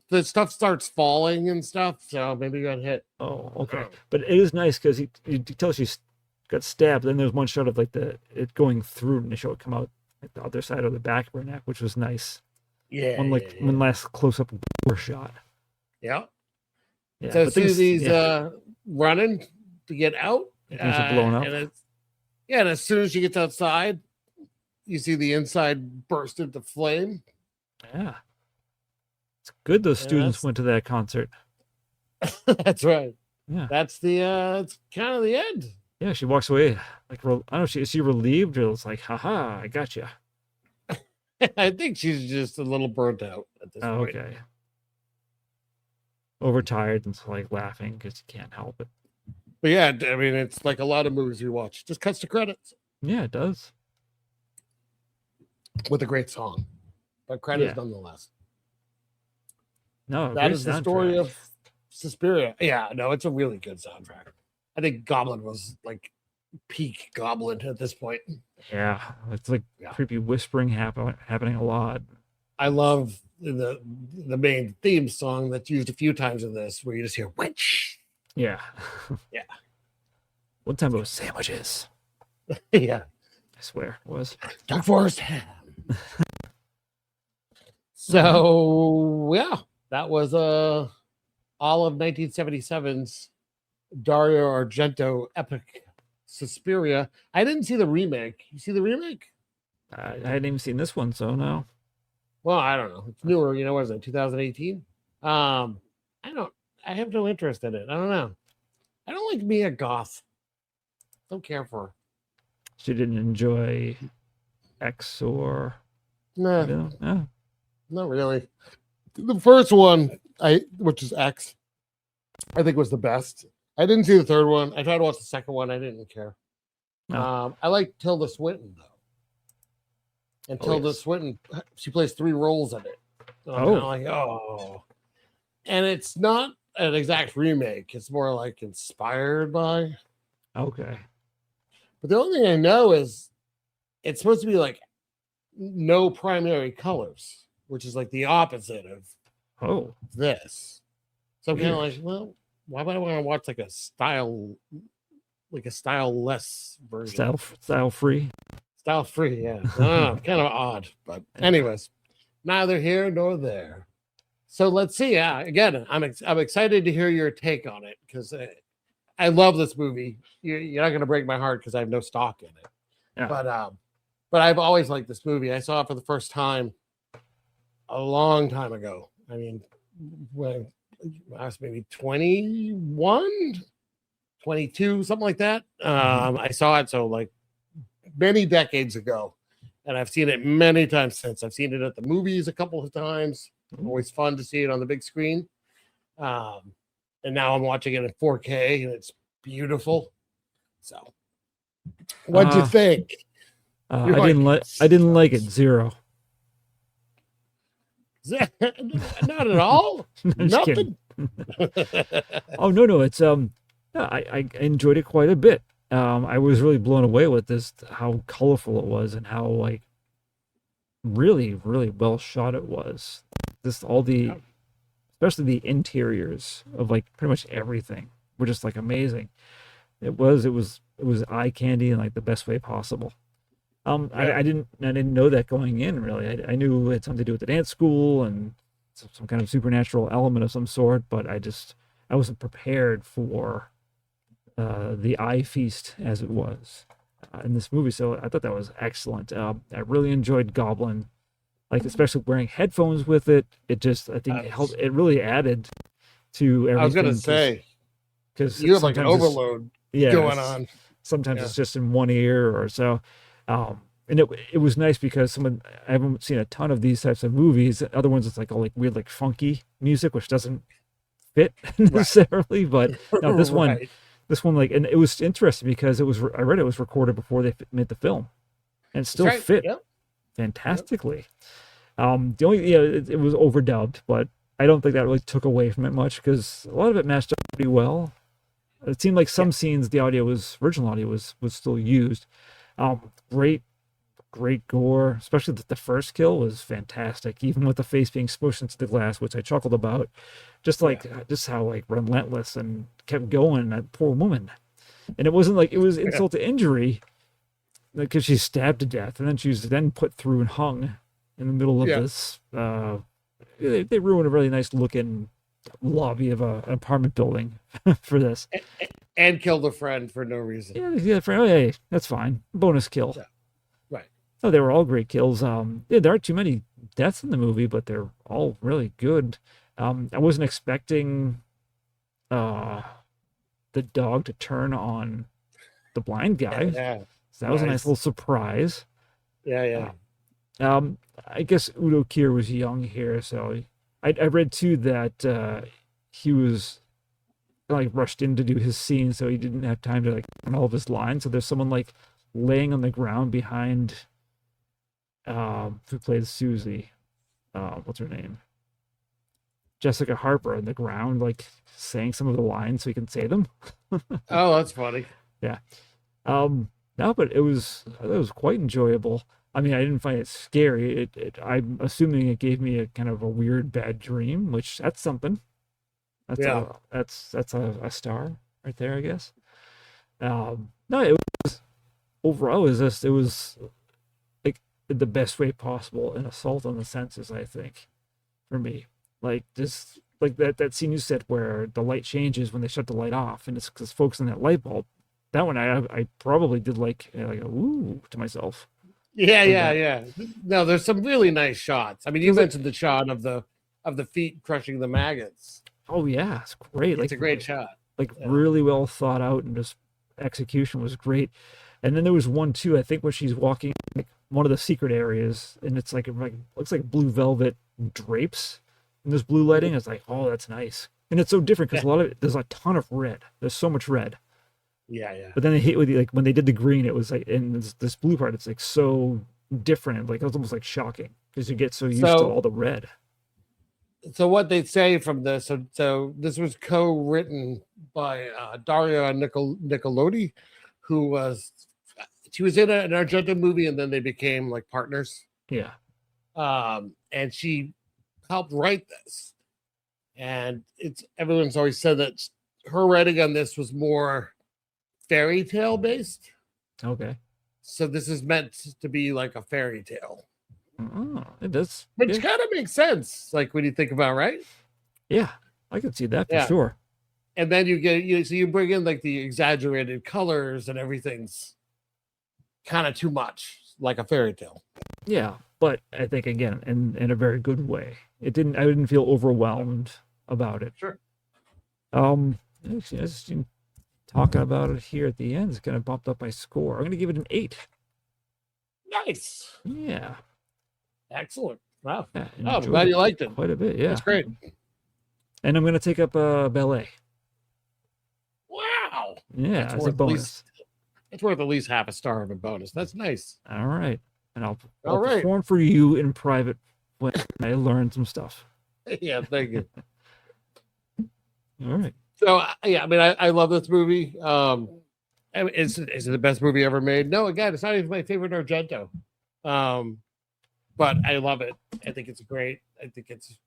the stuff starts falling and stuff, so maybe he got hit. Oh, okay. But it is nice because you tell she's got stabbed. Then there's one shot of like it going through, and they show it come out like the other side of the back of her neck, which was nice. Yeah. One last close up shot. Yeah. Yeah. So Suzy's running to get out. Things are blowing up. And as soon as she gets outside, you see the inside burst into flame. Yeah. It's good those students went to that concert. That's right. Yeah. That's it's kind of the end. Yeah, she walks away like, I don't know, is she relieved or it's like, haha, I got you. I think she's just a little burnt out at this point. Okay. Overtired and so like laughing because you can't help it. But yeah, I mean, it's like a lot of movies you watch. Just cuts to credits. Yeah, it does. With a great song. But credits nonetheless. No, that is the story of Suspiria. Yeah, no, it's a really good soundtrack. I think Goblin was like peak Goblin at this point. Yeah, it's like creepy whispering happening a lot. I love the main theme song that's used a few times in this, where you just hear witch. Yeah. Yeah. One time it was sandwiches. Yeah. I swear it was. Dark Forest Ham. So yeah, that was all of 1977's Dario Argento epic Suspiria. I didn't see the remake. You see the remake? I hadn't even seen this one, so no. Well, I don't know. It's newer. What is it? 2018. I have no interest in it. I don't know. I don't like Mia Goth. Don't care for her. She didn't enjoy X or no, no, not really. The first one, which is X, I think was the best. I didn't see the third one. I tried to watch the second one. I didn't care. No. I like Tilda Swinton though. And Tilda Swinton, she plays 3 roles in it. So I'm kinda like, oh. And it's not an exact remake. It's more like inspired by. Okay. But the only thing I know is it's supposed to be like no primary colors, which is like the opposite of this. So I'm kind of like, well, why would I want to watch like a style-less version? Style free. Style free, yeah. Kind of odd. But anyways, neither here nor there. So let's see. Yeah, again, I'm excited to hear your take on it because I love this movie. You're not going to break my heart because I have no stock in it. Yeah. But I've always liked this movie. I saw it for the first time a long time ago. I mean, when I was maybe 21, 22, something like that. I saw it so like many decades ago, and I've seen it many times since. I've seen it at the movies a couple of times. Always fun to see it on the big screen. And now I'm watching it in 4K, and it's beautiful. So, what'd you think? I didn't like it. 0. Not at all. Nothing. Oh no! It's I enjoyed it quite a bit. I was really blown away with this, how colorful it was, and how like really, really well shot it was. Especially the interiors of like pretty much everything were just like amazing. It was eye candy in like the best way possible. I didn't know that going in really. I knew it had something to do with the dance school and some kind of supernatural element of some sort, but I wasn't prepared for the eye feast as it was in this movie. So I thought that was excellent. I really enjoyed Goblin, like especially wearing headphones with it. It just, I think it helped. It really added to everything. I was gonna say because you have like an overload going on. Sometimes it's just in one ear or so. And it was nice because I haven't seen a ton of these types of movies. Other ones, it's like all like weird, like funky music, which doesn't fit necessarily. But no, this one, like, and it was interesting because I read it was recorded before they made the film, and it still fit fantastically. The only, it was overdubbed, but I don't think that really took away from it much because a lot of it matched up pretty well. It seemed like some scenes, the original audio was still used. Great gore, especially the first kill was fantastic, even with the face being smushed into the glass, which I chuckled about. Just how like relentless and kept going, that poor woman. And it wasn't like it was insult to injury, because she's stabbed to death and then she was then put through and hung in the middle of this. They ruined a really nice looking lobby of an apartment building for this, and killed a friend for no reason. Yeah, hey, that's fine. Bonus kill. Yeah. Right. Oh, they were all great kills. There aren't too many deaths in the movie, but they're all really good. I wasn't expecting the dog to turn on the blind guy. Yeah. So that was a nice little surprise. Yeah. I guess Udo Kier was young here, so I read too that he was like rushed in to do his scene, so he didn't have time to like run all of his lines. So there's someone like laying on the ground behind who plays Suzy. What's her name? Jessica Harper on the ground, like saying some of the lines so he can say them. Oh, that's funny. Yeah. No, but it was quite enjoyable. I mean, I didn't find it scary. I'm assuming it gave me a kind of a weird bad dream, which that's something. That's a star right there, I guess. No, it was overall it was like the best way possible an assault on the senses, I think, for me. Like just like that scene you said where the light changes when they shut the light off, and it's because focusing that light bulb. That one I probably did like a ooh to myself. Yeah. No, there's some really nice shots. I mean, you mentioned the shot of the feet crushing the maggots. Oh yeah, it's great. It's a great shot. Like really well thought out, and just execution was great. And then there was one too, I think, when she's walking like one of the secret areas, and it's like looks like blue velvet drapes, and there's blue lighting. It's like, oh, that's nice, and it's so different because a lot of there's a ton of red. There's so much red. Yeah. But then they hit with like when they did the green, it was like in this blue part, it's like so different. Like it was almost like shocking because you get so used to all the red. So what they say from this, so this was co-written by Dario Argento, who was in an Argento movie, and then they became like partners. Yeah. And she helped write this, and everyone's always said that her writing on this was more fairy tale based. Okay. So this is meant to be like a fairy tale. Oh, it does. Which kind of makes sense, like when you think about it, right? Yeah, I can see that for sure. And then you bring in like the exaggerated colors and everything's kind of too much, like a fairy tale. Yeah, but I think again, in a very good way. I didn't feel overwhelmed about it. Sure. Just talking about it here at the end, it's kind of bumped up my score. I'm going to give it an 8. Nice. Yeah. Excellent. Wow. Yeah, I'm glad you liked it. Quite a bit, yeah. That's great. And I'm going to take up ballet. Wow. Yeah, as a bonus. It's worth at least half a star of a bonus. That's nice. All right. And I'll right. perform for you in private when I learn some stuff. Yeah, thank you. All right. So, yeah, I mean, I love this movie. I mean, is it the best movie ever made? No, again, it's not even my favorite Argento. But I love it. I think it's great. I think it's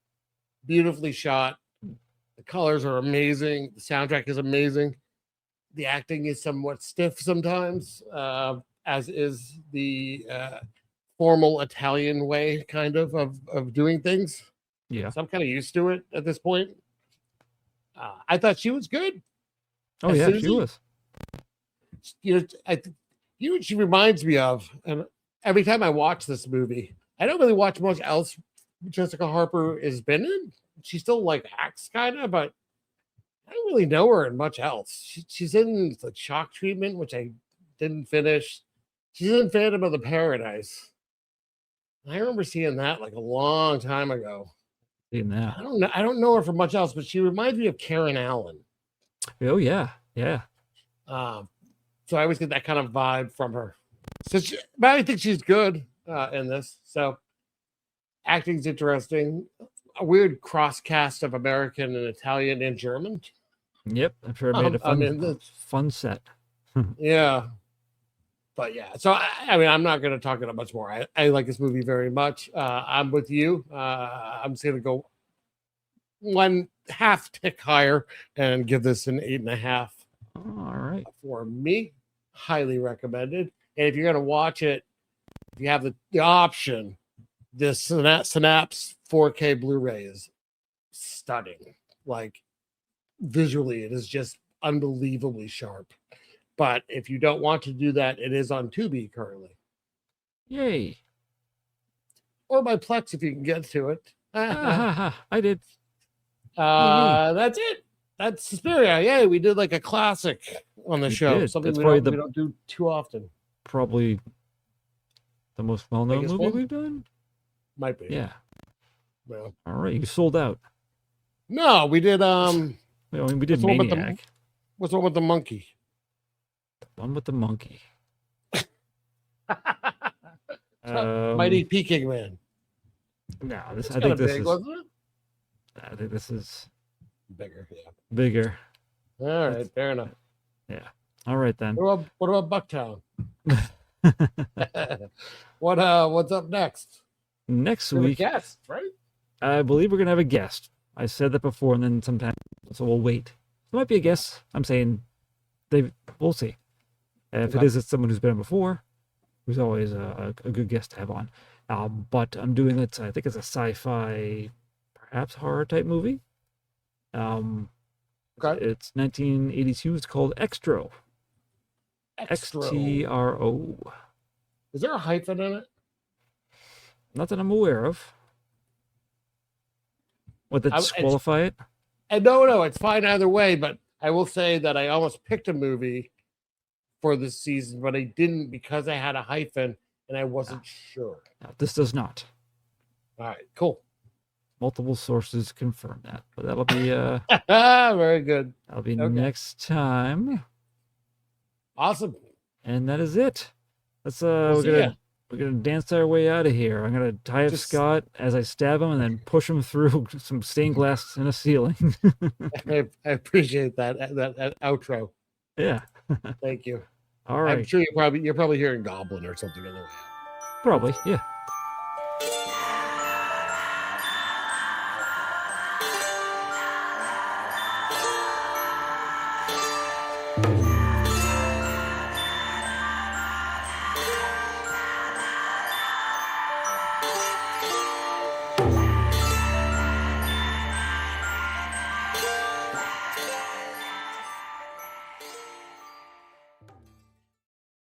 beautifully shot. The colors are amazing. The soundtrack is amazing. The acting is somewhat stiff sometimes, as is the formal Italian way, kind of doing things. Yeah. So I'm kind of used to it at this point. I thought she was good. Oh, yeah, Suzy. she was. You know what she reminds me of? And every time I watch this movie, I don't really watch much else Jessica Harper has been in. She still like acts kind of, but I don't really know her in much else. She's in the Shock Treatment, which I didn't finish. She's in Phantom of the Paradise. I remember seeing that like a long time ago. Seeing that. I don't know her from much else, but she reminds me of Karen Allen. Oh yeah, yeah. So I always get that kind of vibe from her. But I think she's good in this. So acting's interesting. A weird cross cast of American and Italian and German. Yep, I'm sure it made a fun set. Yeah. But yeah, so I mean, I'm not going to talk about much more. I like this movie very much. I'm with you. I'm just going to go 1/2 tick higher and give this an 8.5. All right. For me, highly recommended. And if you're going to watch it, if you have the option, this Synapse 4K Blu-ray is stunning. Like visually, it is just unbelievably sharp. But if you don't want to do that, it is on Tubi currently. Yay. Or by Plex if you can get to it. I did. That's it. That's Suspiria. Yeah, we did like a classic on the show. Did. Something we don't do too often. Probably the most well-known movie we've done? Might be. Yeah. Well. All right, you sold out. No, we did we did Maniac. What's the one with the monkey? The one with the monkey. Mighty Peking Man. No, I think this big, wasn't it? I think this is Bigger, yeah. bigger. All right, fair enough. Yeah. All right then. What about Bucktown? What's up next? Next We have a week, guest, right? I believe we're gonna have a guest. I said that before, and then sometime, so we'll wait. There might be a guest. I'm saying, we'll see. If it is, it's someone who's been on before, who's always a good guest to have on. But I'm doing it. I think it's a sci-fi, perhaps horror type movie. It's 1982. It's called Xtro. XTRO. Is there a hyphen in it? Not that I'm aware of. Would that disqualify it? No, it's fine either way. But I will say that I almost picked a movie for this season, but I didn't because I had a hyphen and I wasn't sure. No, this does not. All right, cool. Multiple sources confirm that, but that'll be very good. That'll be next time. Awesome. And that is it. Let's we're gonna dance our way out of here. I'm gonna tie up Scott as I stab him and then push him through some stained glass in a ceiling. I appreciate that outro. Yeah. Thank you. All right. I'm sure you're probably hearing Goblin or something in the way. Probably, yeah.